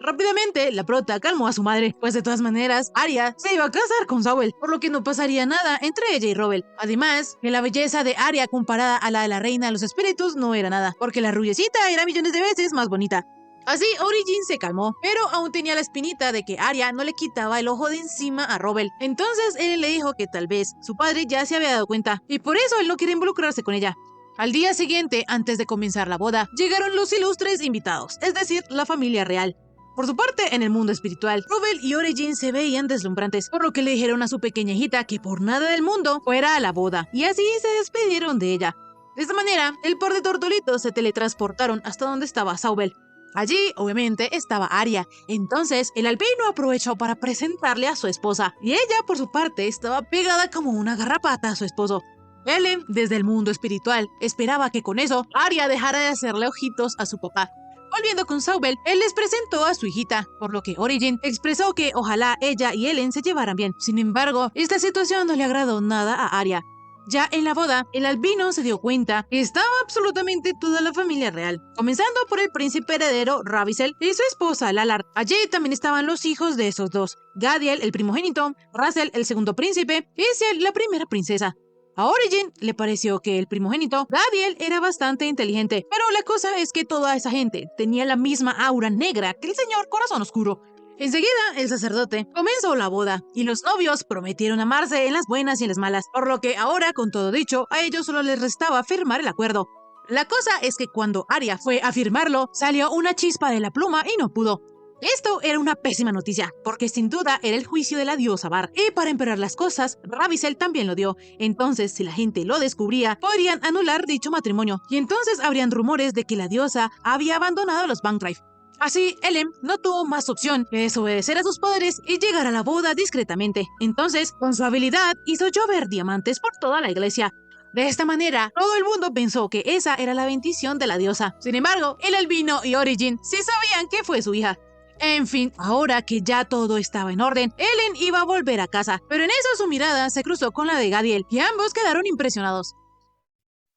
Rápidamente, la prota calmó a su madre, pues de todas maneras, Arya se iba a casar con Samuel, por lo que no pasaría nada entre ella y Robel. Además, que la belleza de Arya comparada a la de la reina de los espíritus no era nada, porque la rubiecita era millones de veces más bonita. Así, Origin se calmó, pero aún tenía la espinita de que Arya no le quitaba el ojo de encima a Robel. Entonces, él le dijo que tal vez su padre ya se había dado cuenta, y por eso él no quiere involucrarse con ella. Al día siguiente, antes de comenzar la boda, llegaron los ilustres invitados, es decir, la familia real. Por su parte, en el mundo espiritual, Robel y Origin se veían deslumbrantes, por lo que le dijeron a su pequeña hijita que por nada del mundo fuera a la boda, y así se despidieron de ella. De esta manera, el par de tortolitos se teletransportaron hasta donde estaba Saubel. Allí, obviamente, estaba Arya. Entonces, el albino aprovechó para presentarle a su esposa, y ella, por su parte, estaba pegada como una garrapata a su esposo. Ellen, desde el mundo espiritual, esperaba que con eso Arya dejara de hacerle ojitos a su papá. Volviendo con Saubel, él les presentó a su hijita, por lo que Origin expresó que ojalá ella y Ellen se llevaran bien. Sin embargo, esta situación no le agradó nada a Arya. Ya en la boda, el albino se dio cuenta que estaba absolutamente toda la familia real, comenzando por el príncipe heredero Ravicel y su esposa Lalar. Allí también estaban los hijos de esos dos, Gadiel, el primogénito, Razel, el segundo príncipe, y Ciel, la primera princesa. A Origin le pareció que el primogénito, Gadiel, era bastante inteligente, pero la cosa es que toda esa gente tenía la misma aura negra que el señor Corazón Oscuro. Enseguida, el sacerdote comenzó la boda, y los novios prometieron amarse en las buenas y en las malas, por lo que ahora, con todo dicho, a ellos solo les restaba firmar el acuerdo. La cosa es que cuando Arya fue a firmarlo, salió una chispa de la pluma y no pudo. Esto era una pésima noticia, porque sin duda era el juicio de la diosa Var, y para empeorar las cosas, Ravicel también lo dio. Entonces, si la gente lo descubría, podrían anular dicho matrimonio, y entonces habrían rumores de que la diosa había abandonado los Bankrife. Así, Ellen no tuvo más opción que desobedecer a sus padres y llegar a la boda discretamente. Entonces, con su habilidad, hizo llover diamantes por toda la iglesia. De esta manera, todo el mundo pensó que esa era la bendición de la diosa. Sin embargo, el albino y Origin sí sabían que fue su hija. En fin, ahora que ya todo estaba en orden, Ellen iba a volver a casa, pero en eso su mirada se cruzó con la de Gadiel, y ambos quedaron impresionados.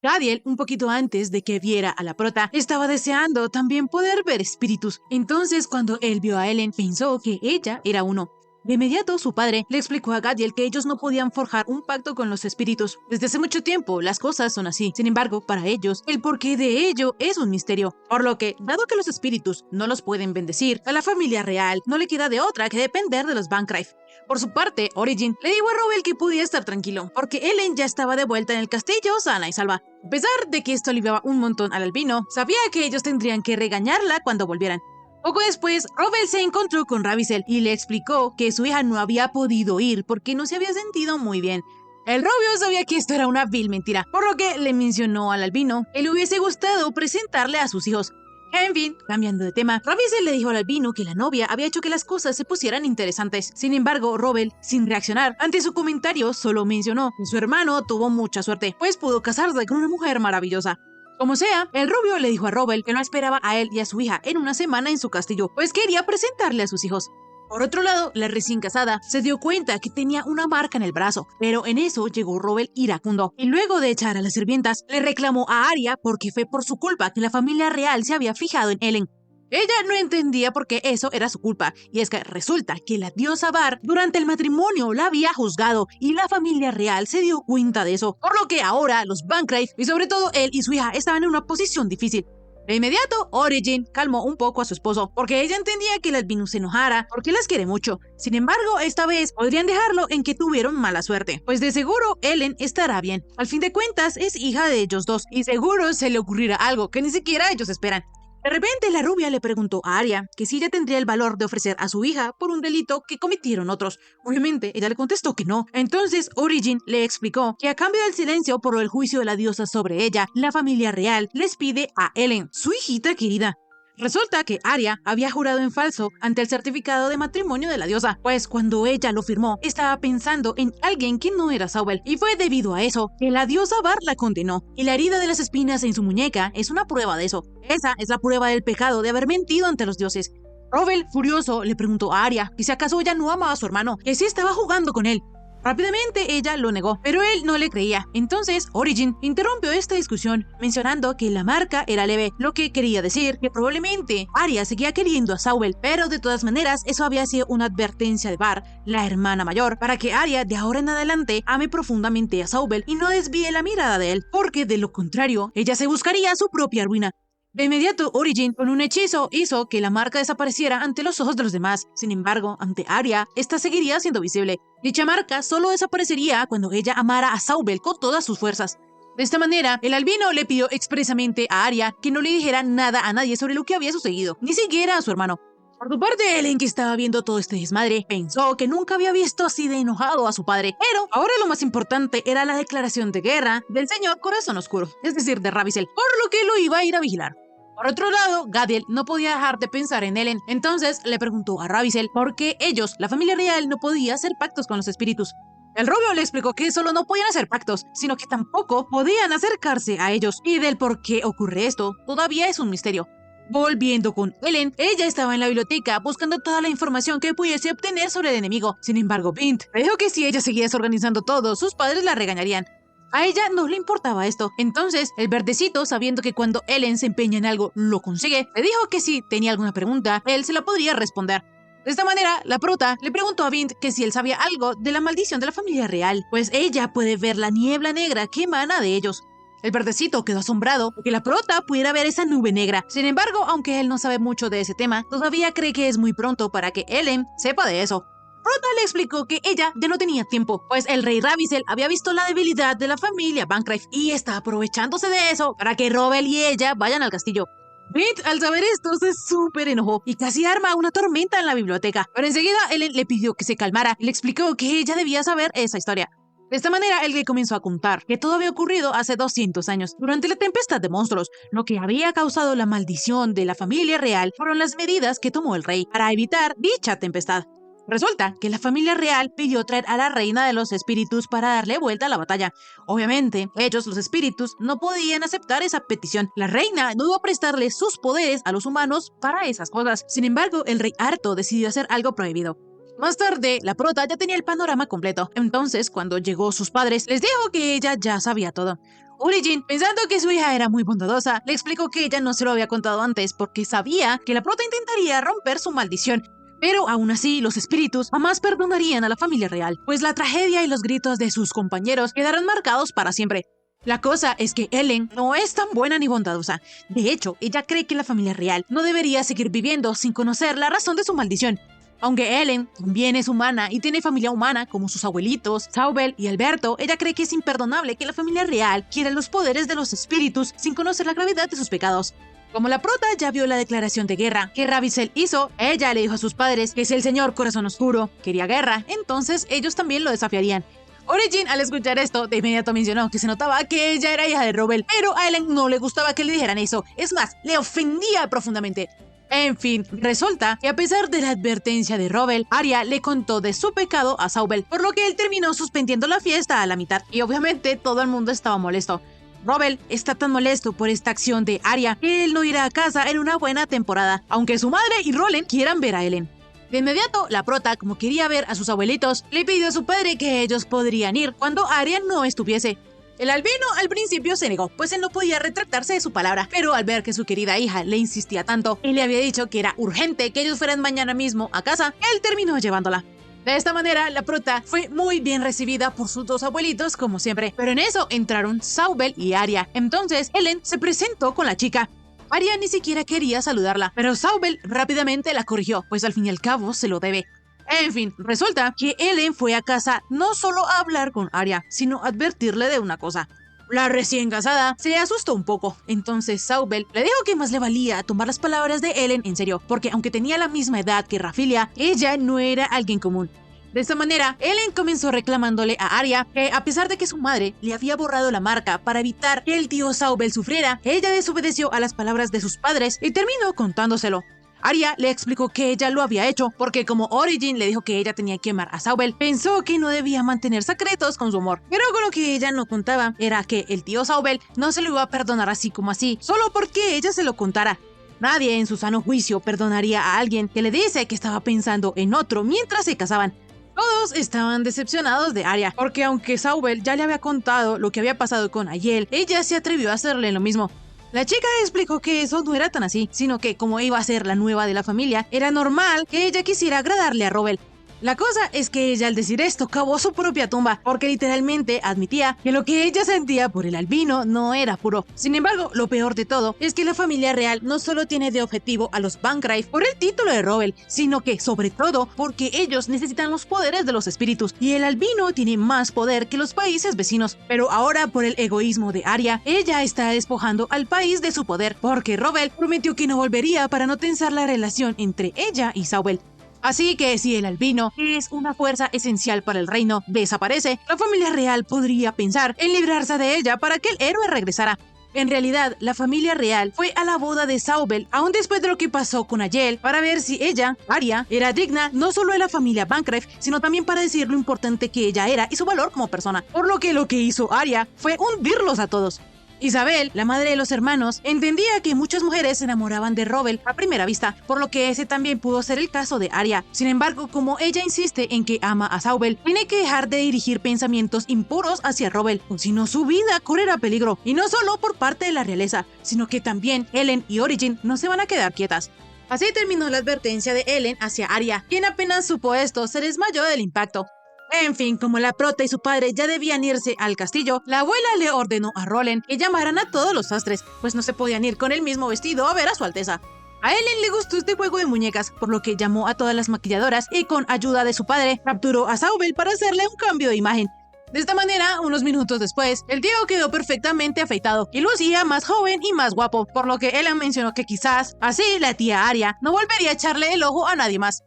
Gadiel, un poquito antes de que viera a la prota, estaba deseando también poder ver espíritus. Entonces, cuando él vio a Ellen, pensó que ella era uno. De inmediato, su padre le explicó a Gadiel que ellos no podían forjar un pacto con los espíritus. Desde hace mucho tiempo, las cosas son así. Sin embargo, para ellos, el porqué de ello es un misterio. Por lo que, dado que los espíritus no los pueden bendecir, a la familia real no le queda de otra que depender de los Bankrife. Por su parte, Origin le dijo a Robel que podía estar tranquilo, porque Ellen ya estaba de vuelta en el castillo sana y salva. A pesar de que esto aliviaba un montón al albino, sabía que ellos tendrían que regañarla cuando volvieran. Poco después, Robel se encontró con Ravicel y le explicó que su hija no había podido ir porque no se había sentido muy bien. El rubio sabía que esto era una vil mentira, por lo que le mencionó al albino que le hubiese gustado presentarle a sus hijos. En fin, cambiando de tema, Ravicel le dijo al albino que la novia había hecho que las cosas se pusieran interesantes. Sin embargo, Robel, sin reaccionar ante su comentario, solo mencionó que su hermano tuvo mucha suerte, pues pudo casarse con una mujer maravillosa. Como sea, el rubio le dijo a Robel que no esperaba a él y a su hija en una semana en su castillo, pues quería presentarle a sus hijos. Por otro lado, la recién casada se dio cuenta que tenía una marca en el brazo, pero en eso llegó Robel iracundo, y luego de echar a las sirvientas, le reclamó a Arya porque fue por su culpa que la familia real se había fijado en Ellen. Ella no entendía por qué eso era su culpa, y es que resulta que la diosa Var durante el matrimonio la había juzgado y la familia real se dio cuenta de eso, por lo que ahora los Bancrive y sobre todo él y su hija estaban en una posición difícil. De inmediato, Origin calmó un poco a su esposo, porque ella entendía que el albino se enojara, porque las quiere mucho. Sin embargo, esta vez podrían dejarlo en que tuvieron mala suerte, pues de seguro Ellen estará bien. Al fin de cuentas, es hija de ellos dos, y seguro se le ocurrirá algo que ni siquiera ellos esperan. De repente, la rubia le preguntó a Arya que si ella tendría el valor de ofrecer a su hija por un delito que cometieron otros. Obviamente, ella le contestó que no. Entonces, Origin le explicó que a cambio del silencio por el juicio de la diosa sobre ella, la familia real les pide a Ellen, su hijita querida. Resulta que Arya había jurado en falso ante el certificado de matrimonio de la diosa, pues cuando ella lo firmó, estaba pensando en alguien que no era Saubel, y fue debido a eso que la diosa Var la condenó, y la herida de las espinas en su muñeca es una prueba de eso. Esa es la prueba del pecado de haber mentido ante los dioses. Robel, furioso, le preguntó a Arya que si acaso ella no amaba a su hermano, que si estaba jugando con él. Rápidamente ella lo negó, pero él no le creía. Entonces Origin interrumpió esta discusión mencionando que la marca era leve, lo que quería decir que probablemente Arya seguía queriendo a Saubel, pero de todas maneras eso había sido una advertencia de Var, la hermana mayor, para que Arya de ahora en adelante ame profundamente a Saubel y no desvíe la mirada de él, porque de lo contrario ella se buscaría su propia ruina. De inmediato, Origin, con un hechizo, hizo que la marca desapareciera ante los ojos de los demás. Sin embargo, ante Arya, esta seguiría siendo visible. Dicha marca solo desaparecería cuando ella amara a Saubel con todas sus fuerzas. De esta manera, el albino le pidió expresamente a Arya que no le dijera nada a nadie sobre lo que había sucedido, ni siquiera a su hermano. Por su parte, Ellen, que estaba viendo todo este desmadre, pensó que nunca había visto así de enojado a su padre. Pero ahora lo más importante era la declaración de guerra del señor Corazón Oscuro, es decir, de Ravissel, por lo que lo iba a ir a vigilar. Por otro lado, Gadiel no podía dejar de pensar en Ellen, entonces le preguntó a Ravissel por qué ellos, la familia real, no podía hacer pactos con los espíritus. El rubio le explicó que solo no podían hacer pactos, sino que tampoco podían acercarse a ellos, y del por qué ocurre esto todavía es un misterio. Volviendo con Ellen, ella estaba en la biblioteca buscando toda la información que pudiese obtener sobre el enemigo. Sin embargo, Bint dijo que si ella seguía desorganizando todo, sus padres la regañarían. A ella no le importaba esto, entonces el verdecito, sabiendo que cuando Ellen se empeña en algo lo consigue, le dijo que si tenía alguna pregunta, él se la podría responder. De esta manera, la prota le preguntó a Bint que si él sabía algo de la maldición de la familia real, pues ella puede ver la niebla negra que emana de ellos. El verdecito quedó asombrado porque la prota pudiera ver esa nube negra. Sin embargo, aunque él no sabe mucho de ese tema, todavía cree que es muy pronto para que Ellen sepa de eso. Prota le explicó que ella ya no tenía tiempo, pues el rey Ravissel había visto la debilidad de la familia Bancrive y está aprovechándose de eso para que Robel y ella vayan al castillo. Bint, al saber esto, se súper enojó y casi arma una tormenta en la biblioteca, pero enseguida Ellen le pidió que se calmara y le explicó que ella debía saber esa historia. De esta manera, el rey comenzó a contar que todo había ocurrido hace 200 años, durante la tempestad de monstruos. Lo que había causado la maldición de la familia real fueron las medidas que tomó el rey para evitar dicha tempestad. Resulta que la familia real pidió traer a la reina de los espíritus para darle vuelta a la batalla. Obviamente, ellos, los espíritus, no podían aceptar esa petición. La reina no iba a prestarle sus poderes a los humanos para esas cosas. Sin embargo, el rey harto decidió hacer algo prohibido. Más tarde, la prota ya tenía el panorama completo. Entonces, cuando llegó sus padres, les dijo que ella ya sabía todo. Origin, pensando que su hija era muy bondadosa, le explicó que ella no se lo había contado antes porque sabía que la prota intentaría romper su maldición. Pero aún así, los espíritus jamás perdonarían a la familia real, pues la tragedia y los gritos de sus compañeros quedaron marcados para siempre. La cosa es que Ellen no es tan buena ni bondadosa. De hecho, ella cree que la familia real no debería seguir viviendo sin conocer la razón de su maldición. Aunque Ellen también es humana y tiene familia humana como sus abuelitos, Saubel y Alberto, ella cree que es imperdonable que la familia real quiera los poderes de los espíritus sin conocer la gravedad de sus pecados. Como la prota ya vio la declaración de guerra que Ravissel hizo, ella le dijo a sus padres que si el señor Corazón Oscuro quería guerra, entonces ellos también lo desafiarían. Origin, al escuchar esto, de inmediato mencionó que se notaba que ella era hija de Robel, pero a Ellen no le gustaba que le dijeran eso. Es más, le ofendía profundamente. En fin, resulta que a pesar de la advertencia de Robel, Arya le contó de su pecado a Saubel, por lo que él terminó suspendiendo la fiesta a la mitad, y obviamente todo el mundo estaba molesto. Robel está tan molesto por esta acción de Arya que él no irá a casa en una buena temporada, aunque su madre y Rollen quieran ver a Ellen. De inmediato, la prota, como quería ver a sus abuelitos, le pidió a su padre que ellos podrían ir cuando Arya no estuviese. El albino al principio se negó, pues él no podía retractarse de su palabra, pero al ver que su querida hija le insistía tanto y le había dicho que era urgente que ellos fueran mañana mismo a casa, él terminó llevándola. De esta manera, la prota fue muy bien recibida por sus dos abuelitos, como siempre, pero en eso entraron Saubel y Arya. Entonces, Ellen se presentó con la chica. Arya ni siquiera quería saludarla, pero Saubel rápidamente la corrigió, pues al fin y al cabo se lo debe. En fin, resulta que Ellen fue a casa no solo a hablar con Arya, sino a advertirle de una cosa. La recién casada se asustó un poco, entonces Saubel le dijo que más le valía tomar las palabras de Ellen en serio, porque aunque tenía la misma edad que Rafilia, ella no era alguien común. De esta manera, Ellen comenzó reclamándole a Arya que, a pesar de que su madre le había borrado la marca para evitar que el tío Saubel sufriera, ella desobedeció a las palabras de sus padres y terminó contándoselo. Arya le explicó que ella lo había hecho porque como Origin le dijo que ella tenía que amar a Saubel, pensó que no debía mantener secretos con su amor. Pero con lo que ella no contaba era que el tío Saubel no se lo iba a perdonar así como así, solo porque ella se lo contara. Nadie en su sano juicio perdonaría a alguien que le dice que estaba pensando en otro mientras se casaban. Todos estaban decepcionados de Arya, porque aunque Saubel ya le había contado lo que había pasado con Aiel, ella se atrevió a hacerle lo mismo. La chica explicó que eso no era tan así, sino que como iba a ser la nueva de la familia, era normal que ella quisiera agradarle a Robel. La cosa es que ella al decir esto cavó su propia tumba, porque literalmente admitía que lo que ella sentía por el albino no era puro. Sin embargo, lo peor de todo es que la familia real no solo tiene de objetivo a los Bangrave por el título de Robel, sino que, sobre todo, porque ellos necesitan los poderes de los espíritus, y el albino tiene más poder que los países vecinos. Pero ahora, por el egoísmo de Arya, ella está despojando al país de su poder, porque Robel prometió que no volvería para no tensar la relación entre ella y Saubel. Así que si el albino, que es una fuerza esencial para el reino, desaparece, la familia real podría pensar en librarse de ella para que el héroe regresara. En realidad, la familia real fue a la boda de Saubel, aún después de lo que pasó con Aiel, para ver si ella, Arya, era digna no solo de la familia Bangrave, sino también para decir lo importante que ella era y su valor como persona. Por lo que hizo Arya fue hundirlos a todos. Isabel, la madre de los hermanos, entendía que muchas mujeres se enamoraban de Robel a primera vista, por lo que ese también pudo ser el caso de Arya. Sin embargo, como ella insiste en que ama a Saubel, tiene que dejar de dirigir pensamientos impuros hacia Robel, o si no su vida correrá peligro, y no solo por parte de la realeza, sino que también Ellen y Origin no se van a quedar quietas. Así terminó la advertencia de Ellen hacia Arya, quien apenas supo esto se desmayó del impacto. En fin, como la prota y su padre ya debían irse al castillo, la abuela le ordenó a Rollen que llamaran a todos los sastres, pues no se podían ir con el mismo vestido a ver a su alteza. A Ellen le gustó este juego de muñecas, por lo que llamó a todas las maquilladoras y con ayuda de su padre, capturó a Saubel para hacerle un cambio de imagen. De esta manera, unos minutos después, el tío quedó perfectamente afeitado y lucía más joven y más guapo, por lo que Ellen mencionó que quizás, así la tía Arya no volvería a echarle el ojo a nadie más.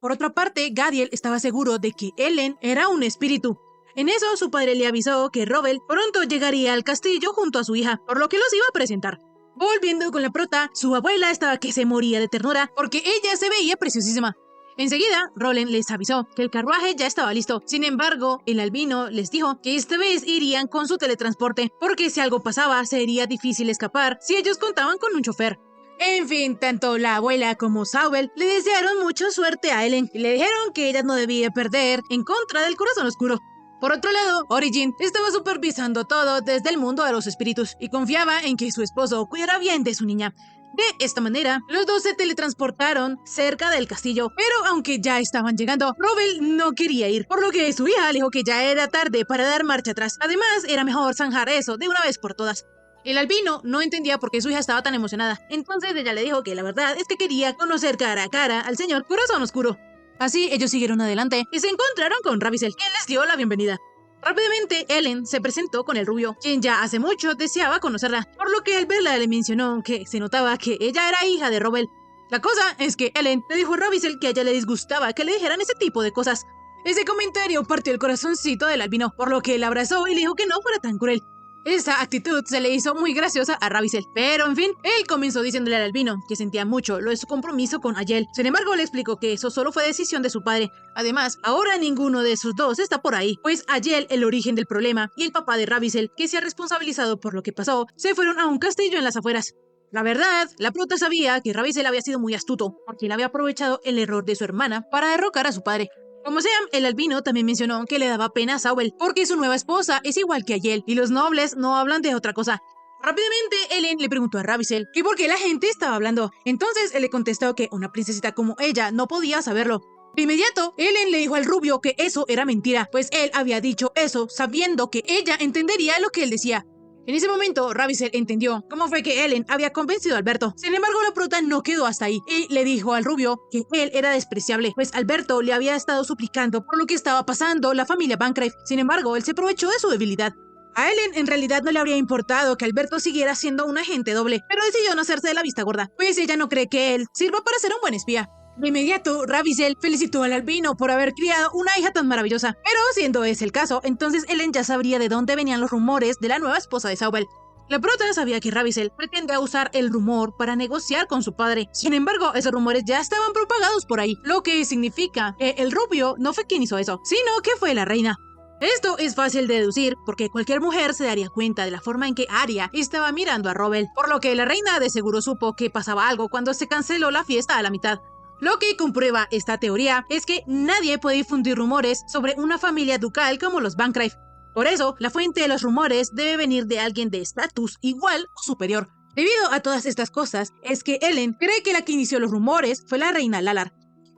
Por otra parte, Gadiel estaba seguro de que Ellen era un espíritu. En eso, su padre le avisó que Robel pronto llegaría al castillo junto a su hija, por lo que los iba a presentar. Volviendo con la prota, su abuela estaba que se moría de ternura porque ella se veía preciosísima. Enseguida, Rollen les avisó que el carruaje ya estaba listo. Sin embargo, el albino les dijo que esta vez irían con su teletransporte, porque si algo pasaba, sería difícil escapar si ellos contaban con un chofer. En fin, tanto la abuela como Saubel le desearon mucha suerte a Ellen y le dijeron que ella no debía perder en contra del corazón oscuro. Por otro lado, Origin estaba supervisando todo desde el mundo de los espíritus y confiaba en que su esposo cuidara bien de su niña. De esta manera, los dos se teletransportaron cerca del castillo, pero aunque ya estaban llegando, Robel no quería ir, por lo que su hija le dijo que ya era tarde para dar marcha atrás. Además, era mejor zanjar eso de una vez por todas. El albino no entendía por qué su hija estaba tan emocionada, entonces ella le dijo que la verdad es que quería conocer cara a cara al señor Corazón Oscuro. Así ellos siguieron adelante y se encontraron con Ravissel, quien les dio la bienvenida. Rápidamente, Ellen se presentó con el rubio, quien ya hace mucho deseaba conocerla, por lo que al verla le mencionó que se notaba que ella era hija de Robel. La cosa es que Ellen le dijo a Ravissel que a ella le disgustaba que le dijeran ese tipo de cosas. Ese comentario partió el corazoncito del albino, por lo que él abrazó y le dijo que no fuera tan cruel. Esa actitud se le hizo muy graciosa a Ravissel, pero en fin, él comenzó diciéndole al albino que sentía mucho lo de su compromiso con Aiel. Sin embargo, le explicó que eso solo fue decisión de su padre. Además, ahora ninguno de esos dos está por ahí, pues Aiel, el origen del problema, y el papá de Ravissel, que se ha responsabilizado por lo que pasó, se fueron a un castillo en las afueras. La verdad, la prota sabía que Ravizel había sido muy astuto, porque él había aprovechado el error de su hermana para derrocar a su padre. Como sea, el albino también mencionó que le daba pena a Sauvel, porque su nueva esposa es igual que Ayel, y los nobles no hablan de otra cosa. Rápidamente, Ellen le preguntó a Ravizel que por qué la gente estaba hablando. Entonces, él le contestó que una princesita como ella no podía saberlo. De inmediato, Ellen le dijo al rubio que eso era mentira, pues él había dicho eso sabiendo que ella entendería lo que él decía. En ese momento, Ravizel entendió cómo fue que Ellen había convencido a Alberto. Sin embargo, la prota no quedó hasta ahí y le dijo al rubio que él era despreciable, pues Alberto le había estado suplicando por lo que estaba pasando la familia Bancroft. Sin embargo, él se aprovechó de su debilidad. A Ellen en realidad no le habría importado que Alberto siguiera siendo un agente doble, pero decidió no hacerse de la vista gorda, pues ella no cree que él sirva para ser un buen espía. De inmediato, Ravizel felicitó al albino por haber criado una hija tan maravillosa. Pero siendo ese el caso, entonces Ellen ya sabría de dónde venían los rumores de la nueva esposa de Sauvel. La prota sabía que Ravizel pretendía usar el rumor para negociar con su padre. Sin embargo, esos rumores ya estaban propagados por ahí, lo que significa que el rubio no fue quien hizo eso, sino que fue la reina. Esto es fácil de deducir porque cualquier mujer se daría cuenta de la forma en que Arya estaba mirando a Robel, por lo que la reina de seguro supo que pasaba algo cuando se canceló la fiesta a la mitad. Lo que comprueba esta teoría es que nadie puede difundir rumores sobre una familia ducal como los Bancroft. Por eso, la fuente de los rumores debe venir de alguien de estatus igual o superior. Debido a todas estas cosas, es que Ellen cree que la que inició los rumores fue la reina Lalar.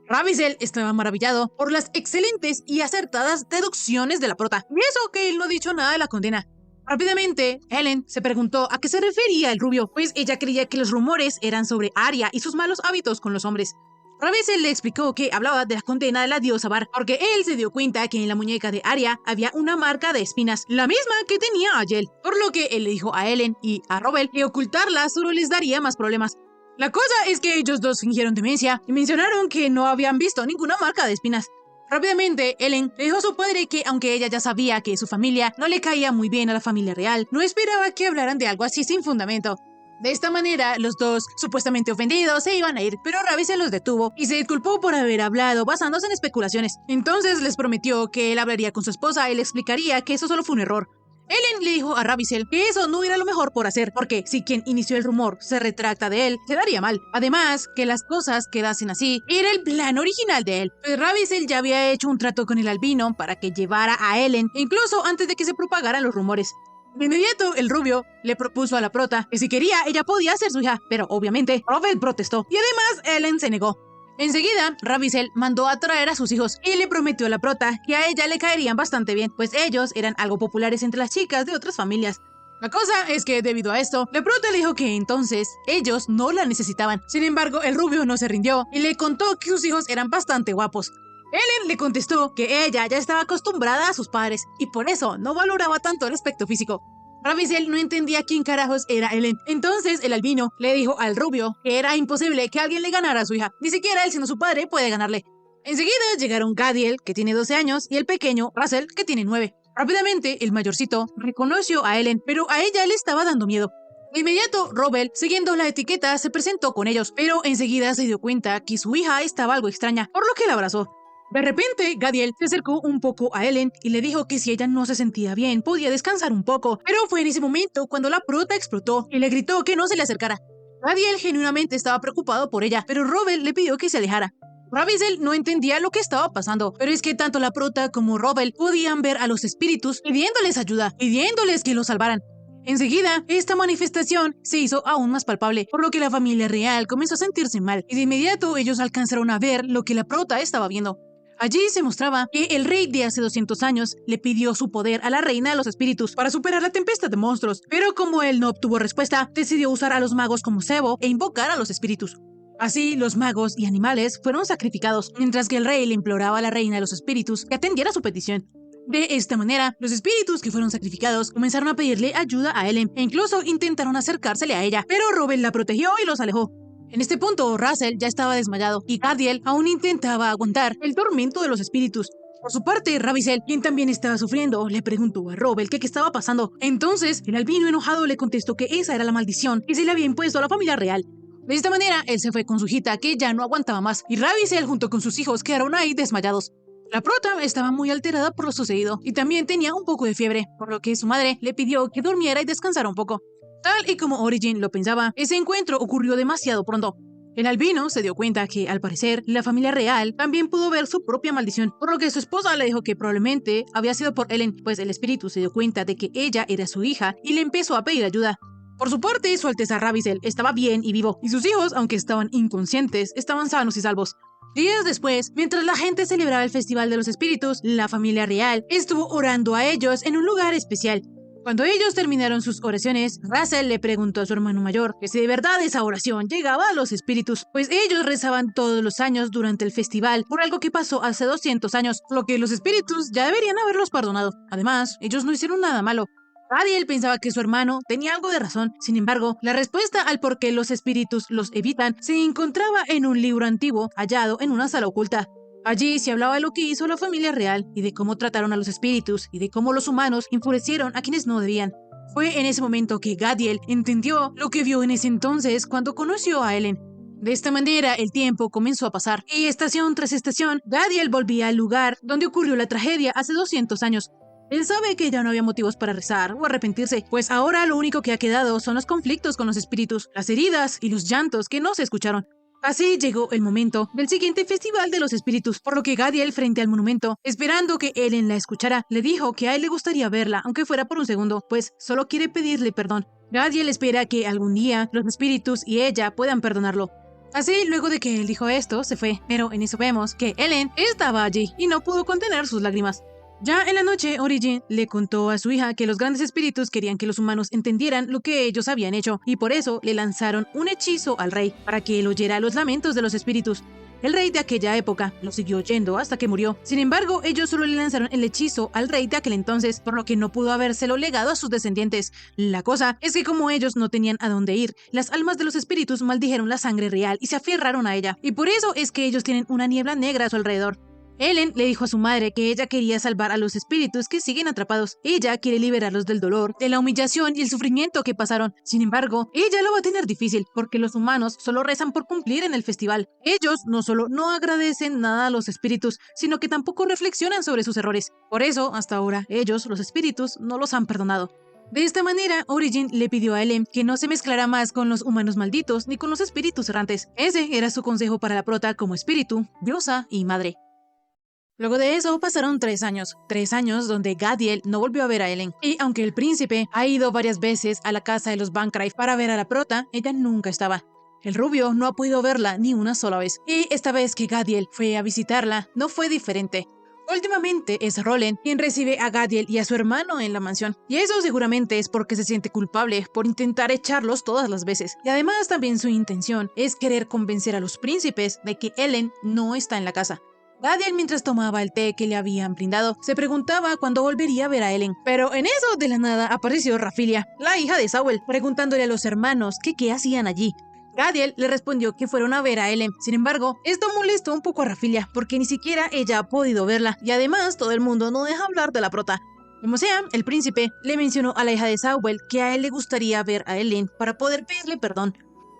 Ravizel estaba maravillado por las excelentes y acertadas deducciones de la prota, y eso que él no ha dicho nada de la condena. Rápidamente, Ellen se preguntó a qué se refería el rubio, pues ella creía que los rumores eran sobre Arya y sus malos hábitos con los hombres. Ravizel le explicó que hablaba de la condena de la diosa Var, porque él se dio cuenta que en la muñeca de Arya había una marca de espinas, la misma que tenía Ayel, por lo que él le dijo a Ellen y a Robel que ocultarla solo les daría más problemas. La cosa es que ellos dos fingieron demencia y mencionaron que no habían visto ninguna marca de espinas. Rápidamente, Ellen le dijo a su padre que aunque ella ya sabía que su familia no le caía muy bien a la familia real, no esperaba que hablaran de algo así sin fundamento. De esta manera, los dos, supuestamente ofendidos, se iban a ir, pero Ravizel los detuvo y se disculpó por haber hablado basándose en especulaciones. Entonces les prometió que él hablaría con su esposa y le explicaría que eso solo fue un error. Ellen le dijo a Ravizel que eso no era lo mejor por hacer, porque si quien inició el rumor se retracta de él, quedaría mal. Además, que las cosas quedasen así era el plan original de él, pues Ravizel ya había hecho un trato con el albino para que llevara a Ellen, incluso antes de que se propagaran los rumores. De inmediato, el rubio le propuso a la prota que si quería, ella podía ser su hija, pero obviamente Robert protestó y además Ellen se negó. Enseguida, Ravizel mandó a traer a sus hijos y le prometió a la prota que a ella le caerían bastante bien, pues ellos eran algo populares entre las chicas de otras familias. La cosa es que debido a esto, la prota le dijo que entonces ellos no la necesitaban. Sin embargo, el rubio no se rindió y le contó que sus hijos eran bastante guapos. Ellen le contestó que ella ya estaba acostumbrada a sus padres y por eso no valoraba tanto el aspecto físico. Ravizel no entendía quién carajos era Ellen. Entonces el albino le dijo al rubio que era imposible que alguien le ganara a su hija. Ni siquiera él, sino su padre, puede ganarle. Enseguida llegaron Gadiel, que tiene 12 años, y el pequeño Russell, que tiene 9. Rápidamente, el mayorcito reconoció a Ellen, pero a ella le estaba dando miedo. De inmediato, Robel, siguiendo la etiqueta, se presentó con ellos, pero enseguida se dio cuenta que su hija estaba algo extraña, por lo que la abrazó. De repente, Gadiel se acercó un poco a Ellen y le dijo que si ella no se sentía bien, podía descansar un poco, pero fue en ese momento cuando la prota explotó y le gritó que no se le acercara. Gadiel genuinamente estaba preocupado por ella, pero Robel le pidió que se alejara. Ravizel no entendía lo que estaba pasando, pero es que tanto la prota como Robel podían ver a los espíritus pidiéndoles ayuda, pidiéndoles que los salvaran. Enseguida, esta manifestación se hizo aún más palpable, por lo que la familia real comenzó a sentirse mal, y de inmediato ellos alcanzaron a ver lo que la prota estaba viendo. Allí se mostraba que el rey de hace 200 años le pidió su poder a la reina de los espíritus para superar la tempestad de monstruos, pero como él no obtuvo respuesta, decidió usar a los magos como cebo e invocar a los espíritus. Así, los magos y animales fueron sacrificados, mientras que el rey le imploraba a la reina de los espíritus que atendiera su petición. De esta manera, los espíritus que fueron sacrificados comenzaron a pedirle ayuda a Ellen e incluso intentaron acercársele a ella, pero Robel la protegió y los alejó. En este punto, Russell ya estaba desmayado y Gadiel aún intentaba aguantar el tormento de los espíritus. Por su parte, Ravizel, quien también estaba sufriendo, le preguntó a Robel qué estaba pasando. Entonces, el albino enojado le contestó que esa era la maldición que se le había impuesto a la familia real. De esta manera, él se fue con su hijita que ya no aguantaba más y Ravizel junto con sus hijos quedaron ahí desmayados. La prota estaba muy alterada por lo sucedido y también tenía un poco de fiebre, por lo que su madre le pidió que durmiera y descansara un poco. Tal y como Origin lo pensaba, ese encuentro ocurrió demasiado pronto. El albino se dio cuenta que, al parecer, la familia real también pudo ver su propia maldición, por lo que su esposa le dijo que probablemente había sido por Ellen, pues el espíritu se dio cuenta de que ella era su hija y le empezó a pedir ayuda. Por su parte, su Alteza Ravizel estaba bien y vivo, y sus hijos, aunque estaban inconscientes, estaban sanos y salvos. Días después, mientras la gente celebraba el Festival de los Espíritus, la familia real estuvo orando a ellos en un lugar especial. Cuando ellos terminaron sus oraciones, Russell le preguntó a su hermano mayor que si de verdad esa oración llegaba a los espíritus, pues ellos rezaban todos los años durante el festival por algo que pasó hace 200 años, por lo que los espíritus ya deberían haberlos perdonado. Además, ellos no hicieron nada malo. Gadiel pensaba que su hermano tenía algo de razón. Sin embargo, la respuesta al por qué los espíritus los evitan se encontraba en un libro antiguo hallado en una sala oculta. Allí se hablaba de lo que hizo la familia real y de cómo trataron a los espíritus y de cómo los humanos enfurecieron a quienes no debían. Fue en ese momento que Gadiel entendió lo que vio en ese entonces cuando conoció a Ellen. De esta manera, el tiempo comenzó a pasar, y estación tras estación, Gadiel volvía al lugar donde ocurrió la tragedia hace 200 años. Él sabe que ya no había motivos para rezar o arrepentirse, pues ahora lo único que ha quedado son los conflictos con los espíritus, las heridas y los llantos que no se escucharon. Así llegó el momento del siguiente festival de los espíritus, por lo que Gadiel, frente al monumento, esperando que Ellen la escuchara, le dijo que a él le gustaría verla, aunque fuera por un segundo, pues solo quiere pedirle perdón. Gadiel espera que algún día los espíritus y ella puedan perdonarlo. Así, luego de que él dijo esto, se fue, pero en eso vemos que Ellen estaba allí y no pudo contener sus lágrimas. Ya en la noche, Origin le contó a su hija que los grandes espíritus querían que los humanos entendieran lo que ellos habían hecho, y por eso le lanzaron un hechizo al rey, para que él oyera los lamentos de los espíritus. El rey de aquella época lo siguió oyendo hasta que murió. Sin embargo, ellos solo le lanzaron el hechizo al rey de aquel entonces, por lo que no pudo habérselo legado a sus descendientes. La cosa es que como ellos no tenían a dónde ir, las almas de los espíritus maldijeron la sangre real y se aferraron a ella, y por eso es que ellos tienen una niebla negra a su alrededor. Ellen le dijo a su madre que ella quería salvar a los espíritus que siguen atrapados. Ella quiere liberarlos del dolor, de la humillación y el sufrimiento que pasaron. Sin embargo, ella lo va a tener difícil, porque los humanos solo rezan por cumplir en el festival. Ellos no solo no agradecen nada a los espíritus, sino que tampoco reflexionan sobre sus errores. Por eso, hasta ahora, ellos, los espíritus, no los han perdonado. De esta manera, Origin le pidió a Ellen que no se mezclara más con los humanos malditos ni con los espíritus errantes. Ese era su consejo para la prota como espíritu, diosa y madre. Luego de eso pasaron 3 años donde Gadiel no volvió a ver a Ellen, y aunque el príncipe ha ido varias veces a la casa de los Bancroft para ver a la prota, ella nunca estaba. El rubio no ha podido verla ni una sola vez, y esta vez que Gadiel fue a visitarla no fue diferente. Últimamente es Roland quien recibe a Gadiel y a su hermano en la mansión, y eso seguramente es porque se siente culpable por intentar echarlos todas las veces, y además también su intención es querer convencer a los príncipes de que Ellen no está en la casa. Gadiel, mientras tomaba el té que le habían brindado, se preguntaba cuándo volvería a ver a Ellen. Pero en eso, de la nada, apareció Rafilia, la hija de Sawell, preguntándole a los hermanos que qué hacían allí. Gadiel le respondió que fueron a ver a Ellen. Sin embargo, esto molestó un poco a Rafilia, porque ni siquiera ella ha podido verla, y además todo el mundo no deja hablar de la prota. Como sea, el príncipe le mencionó a la hija de Sawell que a él le gustaría ver a Ellen para poder pedirle perdón.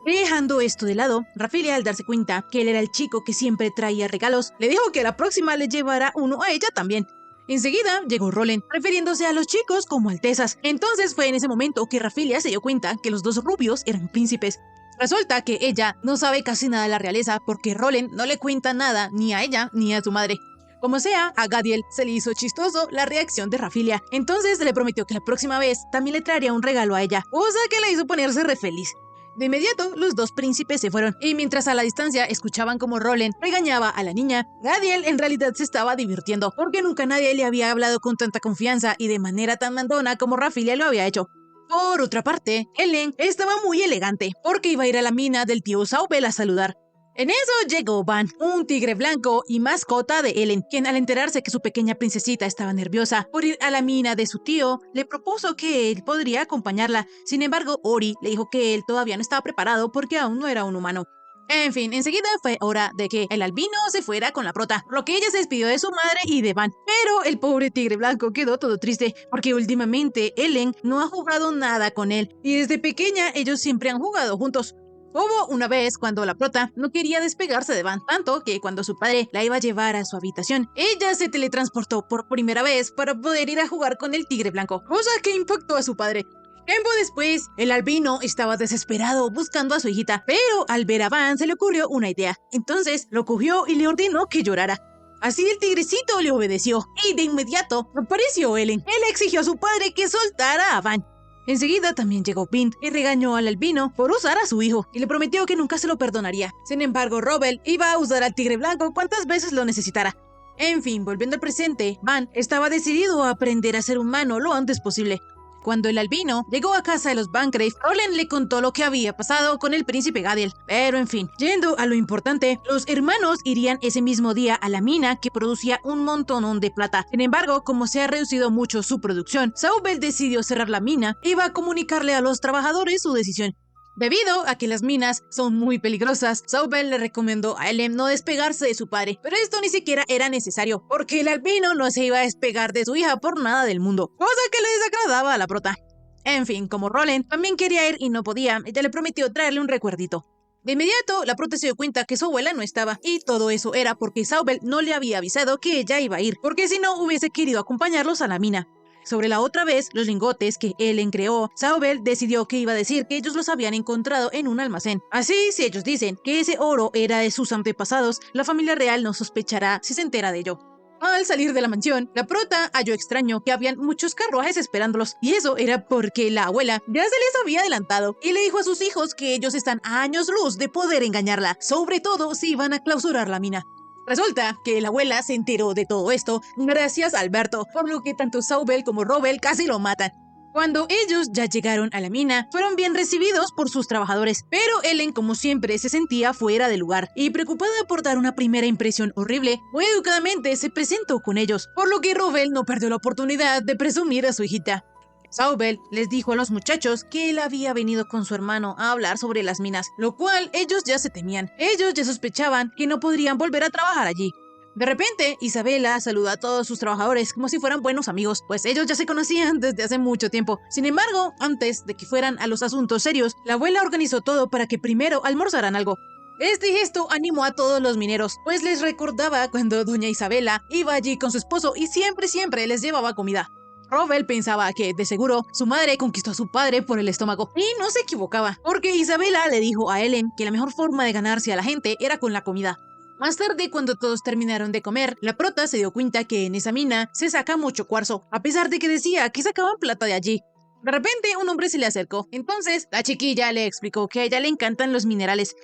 Dejando esto de lado, Rafilia, al darse cuenta que él era el chico que siempre traía regalos, le dijo que la próxima le llevará uno a ella también. Enseguida llegó Roland, refiriéndose a los chicos como altezas. Entonces fue en ese momento que Rafilia se dio cuenta que los dos rubios eran príncipes. Resulta que ella no sabe casi nada de la realeza porque Roland no le cuenta nada ni a ella ni a su madre. Como sea, a Gadiel se le hizo chistoso la reacción de Rafilia. Entonces le prometió que la próxima vez también le traería un regalo a ella, cosa que le hizo ponerse re feliz. De inmediato, los dos príncipes se fueron, y mientras a la distancia escuchaban como Roland regañaba a la niña, Gadiel en realidad se estaba divirtiendo, porque nunca nadie le había hablado con tanta confianza y de manera tan mandona como Rafilia lo había hecho. Por otra parte, Ellen estaba muy elegante, porque iba a ir a la mina del tío Sawell a saludar. En eso llegó Van, un tigre blanco y mascota de Ellen, quien al enterarse que su pequeña princesita estaba nerviosa por ir a la mina de su tío, le propuso que él podría acompañarla. Sin embargo, Ori le dijo que él todavía no estaba preparado porque aún no era un humano. En fin, enseguida fue hora de que el albino se fuera con la prota, por lo que ella se despidió de su madre y de Van. Pero el pobre tigre blanco quedó todo triste, porque últimamente Ellen no ha jugado nada con él, y desde pequeña ellos siempre han jugado juntos. Hubo una vez cuando la prota no quería despegarse de Van, tanto que cuando su padre la iba a llevar a su habitación, ella se teletransportó por primera vez para poder ir a jugar con el tigre blanco, cosa que impactó a su padre. Tiempo después, el albino estaba desesperado buscando a su hijita, pero al ver a Van se le ocurrió una idea. Entonces lo cogió y le ordenó que llorara. Así el tigrecito le obedeció, y de inmediato apareció Ellen. Él exigió a su padre que soltara a Van. Enseguida también llegó Bint y regañó al albino por usar a su hijo, y le prometió que nunca se lo perdonaría. Sin embargo, Rubble iba a usar al tigre blanco cuantas veces lo necesitara. En fin, volviendo al presente, Van estaba decidido a aprender a ser humano lo antes posible. Cuando el albino llegó a casa de los Bangrave, Roland le contó lo que había pasado con el príncipe Gadiel. Pero en fin, yendo a lo importante, los hermanos irían ese mismo día a la mina que producía un montonón de plata. Sin embargo, como se ha reducido mucho su producción, Saubel decidió cerrar la mina y iba a comunicarle a los trabajadores su decisión. Debido a que las minas son muy peligrosas, Saubel le recomendó a Ellen no despegarse de su padre, pero esto ni siquiera era necesario, porque el albino no se iba a despegar de su hija por nada del mundo, cosa que le desagradaba a la prota. En fin, como Roland también quería ir y no podía, ella le prometió traerle un recuerdito. De inmediato, la prota se dio cuenta que su abuela no estaba, y todo eso era porque Saubel no le había avisado que ella iba a ir, porque si no hubiese querido acompañarlos a la mina. Sobre la otra vez, los lingotes que Ellen creó, Saubel decidió que iba a decir que ellos los habían encontrado en un almacén. Así, si ellos dicen que ese oro era de sus antepasados, la familia real no sospechará si se entera de ello. Al salir de la mansión, la prota halló extraño que habían muchos carruajes esperándolos, y eso era porque la abuela ya se les había adelantado y le dijo a sus hijos que ellos están a años luz de poder engañarla, sobre todo si iban a clausurar la mina. Resulta que la abuela se enteró de todo esto gracias a Alberto, por lo que tanto Saubel como Rubble casi lo matan. Cuando ellos ya llegaron a la mina, fueron bien recibidos por sus trabajadores, pero Ellen, como siempre, se sentía fuera de lugar, y preocupada por dar una primera impresión horrible, muy educadamente se presentó con ellos, por lo que Rubble no perdió la oportunidad de presumir a su hijita. Saubel les dijo a los muchachos que él había venido con su hermano a hablar sobre las minas, lo cual ellos ya se temían. Ellos ya sospechaban que no podrían volver a trabajar allí. De repente, Isabela saludó a todos sus trabajadores como si fueran buenos amigos, pues ellos ya se conocían desde hace mucho tiempo. Sin embargo, antes de que fueran a los asuntos serios, la abuela organizó todo para que primero almorzaran algo. Este gesto animó a todos los mineros, pues les recordaba cuando doña Isabela iba allí con su esposo y siempre les llevaba comida. Rubble pensaba que, de seguro, su madre conquistó a su padre por el estómago, y no se equivocaba, porque Isabela le dijo a Ellen que la mejor forma de ganarse a la gente era con la comida. Más tarde, cuando todos terminaron de comer, la prota se dio cuenta que en esa mina se saca mucho cuarzo, a pesar de que decía que sacaban plata de allí. De repente, un hombre se le acercó, entonces la chiquilla le explicó que a ella le encantan los minerales.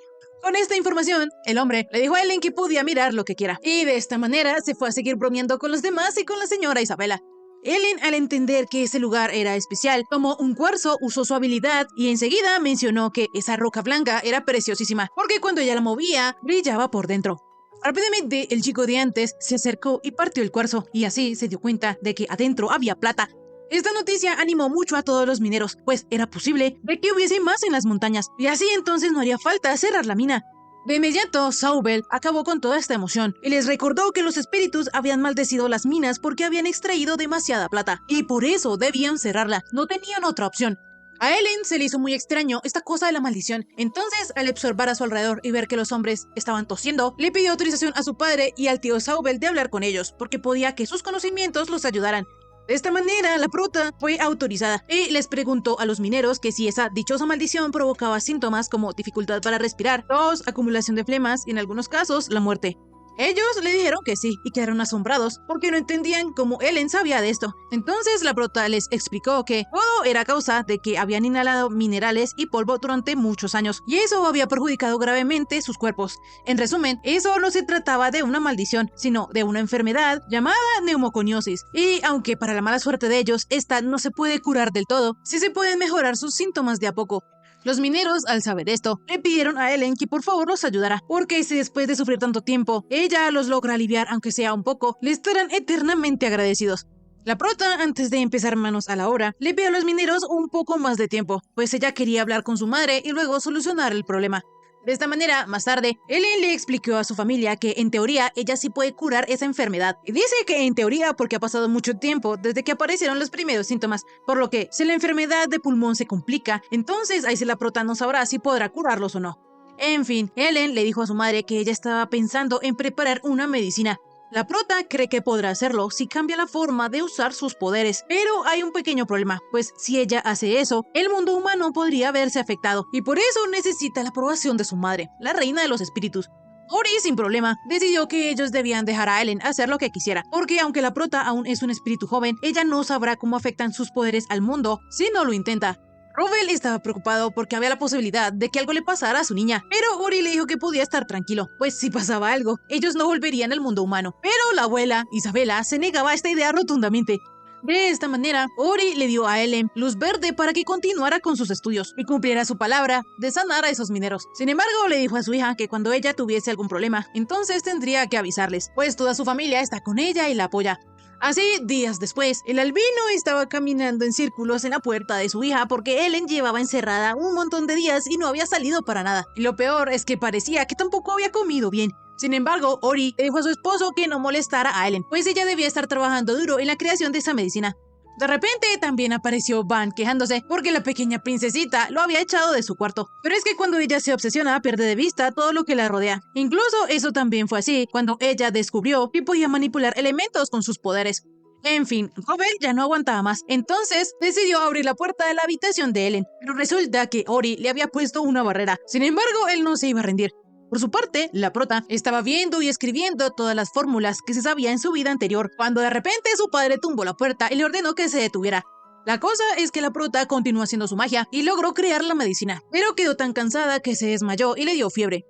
Con esta información, el hombre le dijo a Ellen que podía mirar lo que quiera, y de esta manera se fue a seguir bromeando con los demás y con la señora Isabela. Ellen, al entender que ese lugar era especial, tomó un cuarzo, usó su habilidad y enseguida mencionó que esa roca blanca era preciosísima, porque cuando ella la movía, brillaba por dentro. Rápidamente, el chico de antes se acercó y partió el cuarzo, y así se dio cuenta de que adentro había plata. Esta noticia animó mucho a todos los mineros, pues era posible de que hubiese más en las montañas, y así entonces no haría falta cerrar la mina. De inmediato, Saubel acabó con toda esta emoción y les recordó que los espíritus habían maldecido las minas porque habían extraído demasiada plata y por eso debían cerrarla, no tenían otra opción. A Ellen se le hizo muy extraño esta cosa de la maldición, entonces al observar a su alrededor y ver que los hombres estaban tosiendo, le pidió autorización a su padre y al tío Saubel de hablar con ellos, porque podía que sus conocimientos los ayudaran. De esta manera, la prota fue autorizada y les preguntó a los mineros que si esa dichosa maldición provocaba síntomas como dificultad para respirar, tos, acumulación de flemas y en algunos casos la muerte. Ellos le dijeron que sí y quedaron asombrados porque no entendían cómo Ellen sabía de esto. Entonces la prota les explicó que todo era causa de que habían inhalado minerales y polvo durante muchos años y eso había perjudicado gravemente sus cuerpos. En resumen, eso no se trataba de una maldición, sino de una enfermedad llamada neumoconiosis. Y aunque para la mala suerte de ellos, esta no se puede curar del todo, sí se pueden mejorar sus síntomas de a poco. Los mineros, al saber esto, le pidieron a Ellen que por favor los ayudara, porque si después de sufrir tanto tiempo, ella los logra aliviar aunque sea un poco, le estarán eternamente agradecidos. La prota, antes de empezar manos a la obra, le pidió a los mineros un poco más de tiempo, pues ella quería hablar con su madre y luego solucionar el problema. De esta manera, más tarde, Ellen le explicó a su familia que en teoría ella sí puede curar esa enfermedad. Y dice que en teoría porque ha pasado mucho tiempo desde que aparecieron los primeros síntomas, por lo que si la enfermedad de pulmón se complica, entonces ahí sí la prota no sabrá si podrá curarlos o no. En fin, Ellen le dijo a su madre que ella estaba pensando en preparar una medicina. La prota cree que podrá hacerlo si cambia la forma de usar sus poderes, pero hay un pequeño problema, pues si ella hace eso, el mundo humano podría verse afectado, y por eso necesita la aprobación de su madre, la reina de los espíritus. Ori, sin problema, decidió que ellos debían dejar a Ellen hacer lo que quisiera, porque aunque la prota aún es un espíritu joven, ella no sabrá cómo afectan sus poderes al mundo si no lo intenta. Rubel estaba preocupado porque había la posibilidad de que algo le pasara a su niña, pero Ori le dijo que podía estar tranquilo, pues si pasaba algo, ellos no volverían al mundo humano. Pero la abuela, Isabela, se negaba a esta idea rotundamente. De esta manera, Ori le dio a Ellen luz verde para que continuara con sus estudios y cumpliera su palabra de sanar a esos mineros. Sin embargo, le dijo a su hija que cuando ella tuviese algún problema, entonces tendría que avisarles, pues toda su familia está con ella y la apoya. Así, días después, el albino estaba caminando en círculos en la puerta de su hija porque Ellen llevaba encerrada un montón de días y no había salido para nada. Y lo peor es que parecía que tampoco había comido bien. Sin embargo, Ori le dijo a su esposo que no molestara a Ellen, pues ella debía estar trabajando duro en la creación de esa medicina. De repente también apareció Van quejándose porque la pequeña princesita lo había echado de su cuarto. Pero es que cuando ella se obsesiona pierde de vista todo lo que la rodea. Incluso eso también fue así cuando ella descubrió que podía manipular elementos con sus poderes. En fin, Rubel ya no aguantaba más, entonces decidió abrir la puerta de la habitación de Ellen, pero resulta que Ori le había puesto una barrera. Sin embargo, él no se iba a rendir. Por su parte, la prota estaba viendo y escribiendo todas las fórmulas que se sabía en su vida anterior, cuando de repente su padre tumbó la puerta y le ordenó que se detuviera. La cosa es que la prota continuó haciendo su magia y logró crear la medicina, pero quedó tan cansada que se desmayó y le dio fiebre.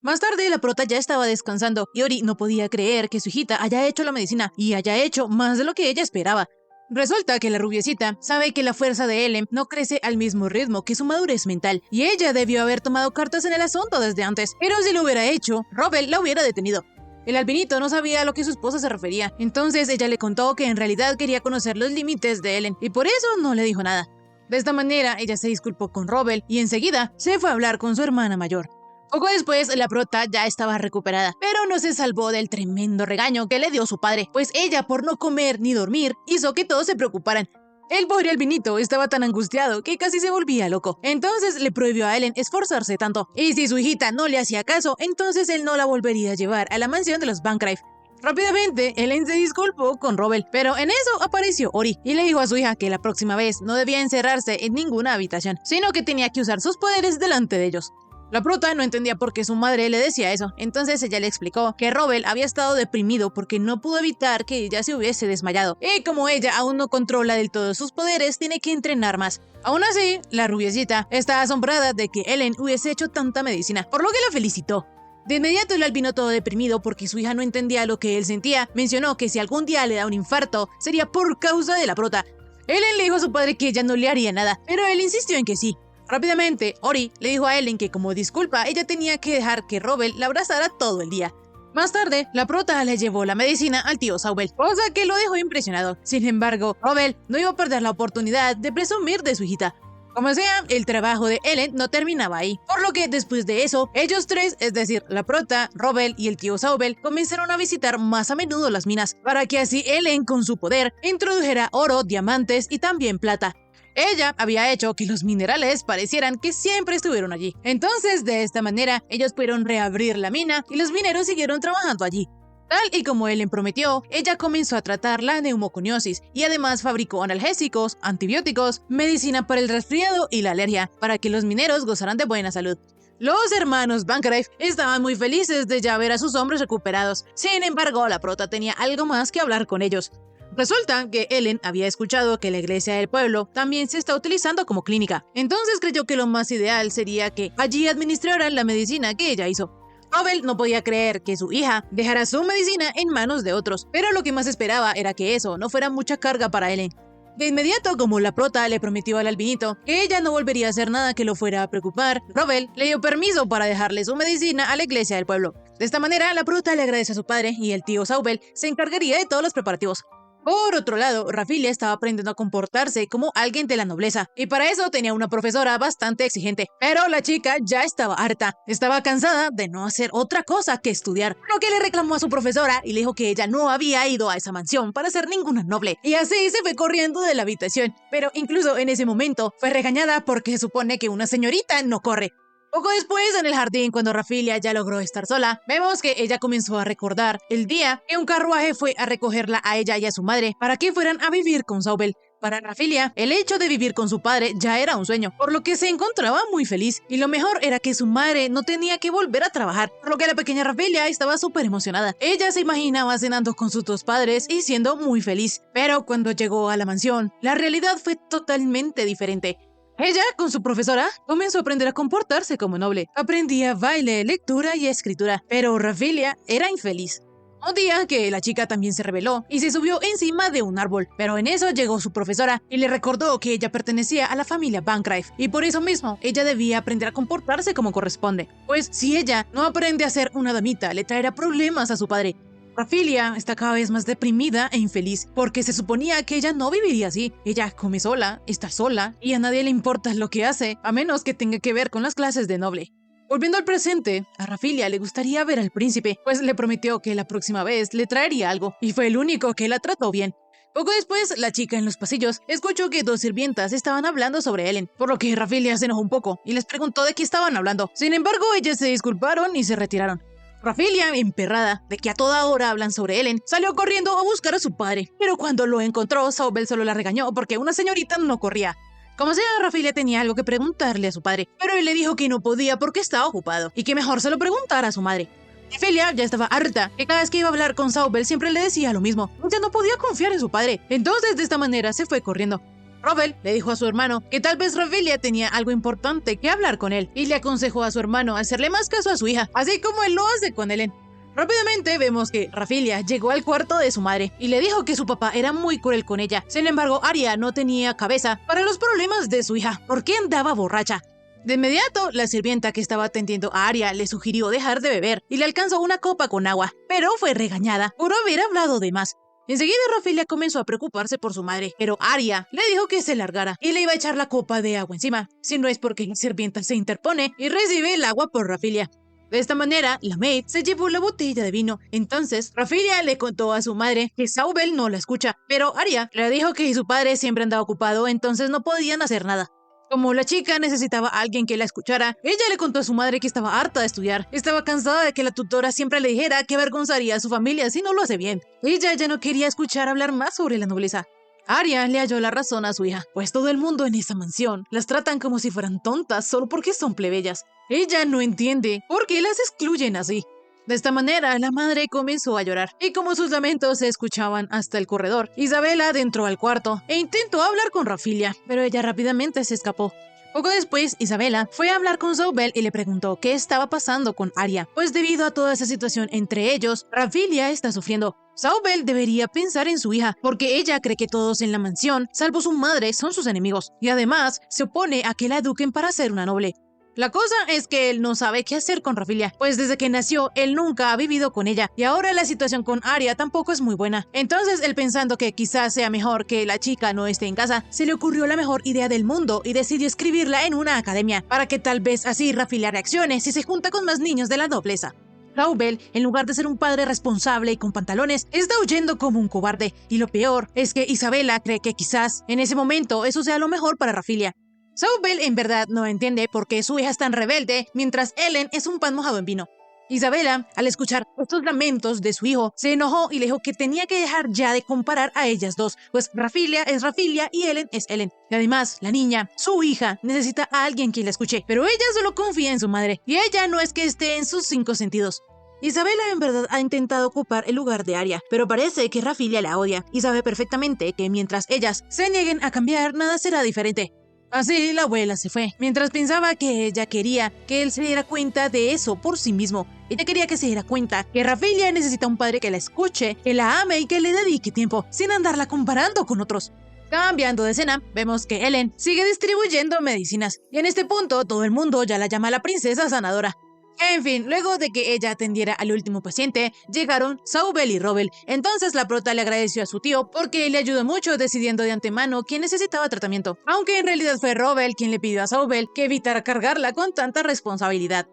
Más tarde, la prota ya estaba descansando y Ori no podía creer que su hijita haya hecho la medicina y haya hecho más de lo que ella esperaba. Resulta que la rubiecita sabe que la fuerza de Ellen no crece al mismo ritmo que su madurez mental, y ella debió haber tomado cartas en el asunto desde antes, pero si lo hubiera hecho, Rubel la hubiera detenido. El albinito no sabía a lo que su esposa se refería, entonces ella le contó que en realidad quería conocer los límites de Ellen, y por eso no le dijo nada. De esta manera, ella se disculpó con Rubel y enseguida se fue a hablar con su hermana mayor. Poco después, la prota ya estaba recuperada, pero no se salvó del tremendo regaño que le dio su padre, pues ella, por no comer ni dormir, hizo que todos se preocuparan. El pobre albinito estaba tan angustiado que casi se volvía loco. Entonces le prohibió a Ellen esforzarse tanto, y si su hijita no le hacía caso, entonces él no la volvería a llevar a la mansión de los Bancroft. Rápidamente, Ellen se disculpó con Rubel, pero en eso apareció Ori y le dijo a su hija que la próxima vez no debía encerrarse en ninguna habitación, sino que tenía que usar sus poderes delante de ellos. La prota no entendía por qué su madre le decía eso, entonces ella le explicó que Rubel había estado deprimido porque no pudo evitar que ella se hubiese desmayado, y como ella aún no controla del todo sus poderes, tiene que entrenar más. Aún así, la rubiecita está asombrada de que Ellen hubiese hecho tanta medicina, por lo que la felicitó. De inmediato el albino, todo deprimido porque su hija no entendía lo que él sentía, mencionó que si algún día le da un infarto, sería por causa de la prota. Ellen le dijo a su padre que ella no le haría nada, pero él insistió en que sí. Rápidamente, Ori le dijo a Ellen que como disculpa ella tenía que dejar que Rubel la abrazara todo el día. Más tarde, la prota le llevó la medicina al tío Saubel, cosa que lo dejó impresionado. Sin embargo, Rubel no iba a perder la oportunidad de presumir de su hijita. Como sea, el trabajo de Ellen no terminaba ahí, por lo que después de eso, ellos tres, es decir, la prota, Rubel y el tío Saubel, comenzaron a visitar más a menudo las minas, para que así Ellen, con su poder, introdujera oro, diamantes y también plata. Ella había hecho que los minerales parecieran que siempre estuvieron allí. Entonces, de esta manera, ellos pudieron reabrir la mina y los mineros siguieron trabajando allí. Tal y como Ellen prometió, ella comenzó a tratar la neumoconiosis y además fabricó analgésicos, antibióticos, medicina para el resfriado y la alergia, para que los mineros gozaran de buena salud. Los hermanos Bancroft estaban muy felices de ya ver a sus hombres recuperados. Sin embargo, la prota tenía algo más que hablar con ellos. Resulta que Ellen había escuchado que la iglesia del pueblo también se está utilizando como clínica, entonces creyó que lo más ideal sería que allí administraran la medicina que ella hizo. Rubel no podía creer que su hija dejara su medicina en manos de otros, pero lo que más esperaba era que eso no fuera mucha carga para Ellen. De inmediato, como la prota le prometió al albinito que ella no volvería a hacer nada que lo fuera a preocupar, Rubel le dio permiso para dejarle su medicina a la iglesia del pueblo. De esta manera, la prota le agradece a su padre y el tío Saubel se encargaría de todos los preparativos. Por otro lado, Rafilia estaba aprendiendo a comportarse como alguien de la nobleza, y para eso tenía una profesora bastante exigente. Pero la chica ya estaba harta, estaba cansada de no hacer otra cosa que estudiar, lo que le reclamó a su profesora y le dijo que ella no había ido a esa mansión para ser ninguna noble, y así se fue corriendo de la habitación. Pero incluso en ese momento fue regañada porque se supone que una señorita no corre. Poco después, en el jardín, cuando Rafilia ya logró estar sola, vemos que ella comenzó a recordar el día que un carruaje fue a recogerla a ella y a su madre para que fueran a vivir con Saubel. Para Rafilia, el hecho de vivir con su padre ya era un sueño, por lo que se encontraba muy feliz, y lo mejor era que su madre no tenía que volver a trabajar, por lo que la pequeña Rafilia estaba súper emocionada. Ella se imaginaba cenando con sus dos padres y siendo muy feliz, pero cuando llegó a la mansión, la realidad fue totalmente diferente. Ella, con su profesora, comenzó a aprender a comportarse como noble. Aprendía baile, lectura y escritura, pero Rafilia era infeliz. Un día que la chica también se rebeló y se subió encima de un árbol, pero en eso llegó su profesora y le recordó que ella pertenecía a la familia Bancroft y por eso mismo ella debía aprender a comportarse como corresponde, pues si ella no aprende a ser una damita le traerá problemas a su padre. Rafilia está cada vez más deprimida e infeliz porque se suponía que ella no viviría así. Ella come sola, está sola y a nadie le importa lo que hace a menos que tenga que ver con las clases de noble. Volviendo al presente, a Rafilia le gustaría ver al príncipe, pues le prometió que la próxima vez le traería algo, y fue el único que la trató bien. Poco después, la chica en los pasillos escuchó que dos sirvientas estaban hablando sobre Ellen, por lo que Rafilia se enojó un poco y les preguntó de qué estaban hablando. Sin embargo, ellas se disculparon y se retiraron. Rafilia, emperrada de que a toda hora hablan sobre Ellen, salió corriendo a buscar a su padre, pero cuando lo encontró, Saubel solo la regañó porque una señorita no corría. Como sea, Rafilia tenía algo que preguntarle a su padre, pero él le dijo que no podía porque estaba ocupado y que mejor se lo preguntara a su madre. Rafilia ya estaba harta, que cada vez que iba a hablar con Saubel siempre le decía lo mismo. Ella no podía confiar en su padre, entonces de esta manera se fue corriendo. Saubel le dijo a su hermano que tal vez Rafilia tenía algo importante que hablar con él y le aconsejó a su hermano hacerle más caso a su hija, así como él lo hace con Ellen. Rápidamente vemos que Rafilia llegó al cuarto de su madre y le dijo que su papá era muy cruel con ella. Sin embargo, Arya no tenía cabeza para los problemas de su hija porque andaba borracha. De inmediato, la sirvienta que estaba atendiendo a Arya le sugirió dejar de beber y le alcanzó una copa con agua, pero fue regañada por haber hablado de más. Enseguida Rafilia comenzó a preocuparse por su madre, pero Arya le dijo que se largara y le iba a echar la copa de agua encima, si no es porque la sirvienta se interpone y recibe el agua por Rafilia. De esta manera, la maid se llevó la botella de vino. Entonces, Rafilia le contó a su madre que Saubel no la escucha, pero Arya le dijo que su padre siempre andaba ocupado, entonces no podían hacer nada. Como la chica necesitaba a alguien que la escuchara, ella le contó a su madre que estaba harta de estudiar. Estaba cansada de que la tutora siempre le dijera que avergonzaría a su familia si no lo hace bien. Ella ya no quería escuchar hablar más sobre la nobleza. Arya le halló la razón a su hija, pues todo el mundo en esa mansión las tratan como si fueran tontas solo porque son plebeyas. Ella no entiende por qué las excluyen así. De esta manera, la madre comenzó a llorar, y como sus lamentos se escuchaban hasta el corredor, Isabela entró al cuarto e intentó hablar con Rafilia, pero ella rápidamente se escapó. Poco después, Isabela fue a hablar con Saubel y le preguntó qué estaba pasando con Arya, pues debido a toda esa situación entre ellos, Rafilia está sufriendo. Saubel debería pensar en su hija, porque ella cree que todos en la mansión, salvo su madre, son sus enemigos, y además se opone a que la eduquen para ser una noble. La cosa es que él no sabe qué hacer con Rafilia, pues desde que nació él nunca ha vivido con ella y ahora la situación con Arya tampoco es muy buena. Entonces él, pensando que quizás sea mejor que la chica no esté en casa, se le ocurrió la mejor idea del mundo y decidió escribirla en una academia, para que tal vez así Rafilia reaccione si se junta con más niños de la nobleza. Saubel, en lugar de ser un padre responsable y con pantalones, está huyendo como un cobarde, y lo peor es que Isabela cree que quizás en ese momento eso sea lo mejor para Rafilia. Saubel en verdad no entiende por qué su hija es tan rebelde, mientras Ellen es un pan mojado en vino. Isabela, al escuchar estos lamentos de su hijo, se enojó y le dijo que tenía que dejar ya de comparar a ellas dos, pues Rafilia es Rafilia y Ellen es Ellen. Y además, la niña, su hija, necesita a alguien quien la escuche, pero ella solo confía en su madre, y ella no es que esté en sus 5 sentidos. Isabela en verdad ha intentado ocupar el lugar de Arya, pero parece que Rafilia la odia, y sabe perfectamente que mientras ellas se nieguen a cambiar, nada será diferente. Así la abuela se fue, mientras pensaba que ella quería que él se diera cuenta de eso por sí mismo. Ella quería que se diera cuenta que Rafilia necesita un padre que la escuche, que la ame y que le dedique tiempo, sin andarla comparando con otros. Cambiando de escena, vemos que Ellen sigue distribuyendo medicinas, y en este punto todo el mundo ya la llama la princesa sanadora. En fin, luego de que ella atendiera al último paciente, llegaron Saubel y Robel. Entonces la prota le agradeció a su tío porque le ayudó mucho decidiendo de antemano quién necesitaba tratamiento, aunque en realidad fue Robel quien le pidió a Saubel que evitara cargarla con tanta responsabilidad.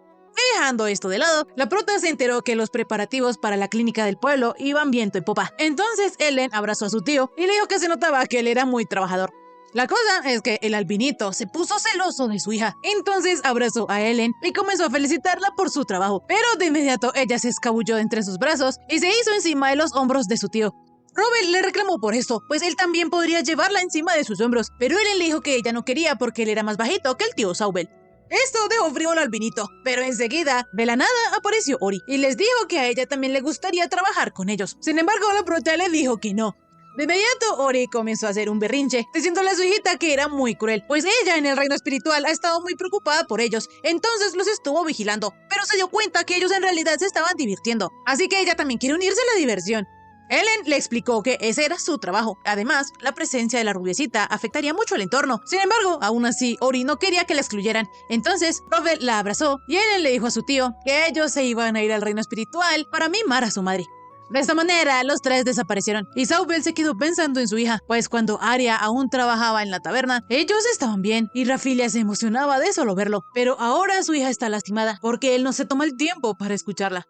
Dejando esto de lado, la prota se enteró que los preparativos para la clínica del pueblo iban viento en popa. Entonces Ellen abrazó a su tío y le dijo que se notaba que él era muy trabajador. La cosa es que el albinito se puso celoso de su hija, entonces abrazó a Ellen y comenzó a felicitarla por su trabajo, pero de inmediato ella se escabulló entre sus brazos y se hizo encima de los hombros de su tío. Robert le reclamó por esto, pues él también podría llevarla encima de sus hombros, pero Ellen le dijo que ella no quería porque él era más bajito que el tío Saubel. Esto dejó frío al albinito, pero enseguida, de la nada, apareció Ori y les dijo que a ella también le gustaría trabajar con ellos. Sin embargo, la prota le dijo que no. De inmediato, Ori comenzó a hacer un berrinche, diciéndole a su hijita que era muy cruel, pues ella en el reino espiritual ha estado muy preocupada por ellos, entonces los estuvo vigilando, pero se dio cuenta que ellos en realidad se estaban divirtiendo, así que ella también quiere unirse a la diversión. Ellen le explicó que ese era su trabajo. Además, la presencia de la rubiecita afectaría mucho el entorno. Sin embargo, aún así, Ori no quería que la excluyeran. Entonces, Robert la abrazó y Ellen le dijo a su tío que ellos se iban a ir al reino espiritual para mimar a su madre. De esta manera, los tres desaparecieron y Saubel se quedó pensando en su hija, pues cuando Arya aún trabajaba en la taberna, ellos estaban bien y Rafilia se emocionaba de solo verlo. Pero ahora su hija está lastimada porque él no se toma el tiempo para escucharla.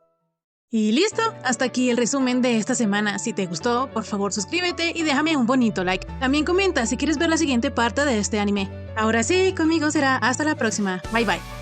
Y listo, hasta aquí el resumen de esta semana. Si te gustó, por favor suscríbete y déjame un bonito like. También comenta si quieres ver la siguiente parte de este anime. Ahora sí, conmigo será hasta la próxima. Bye bye.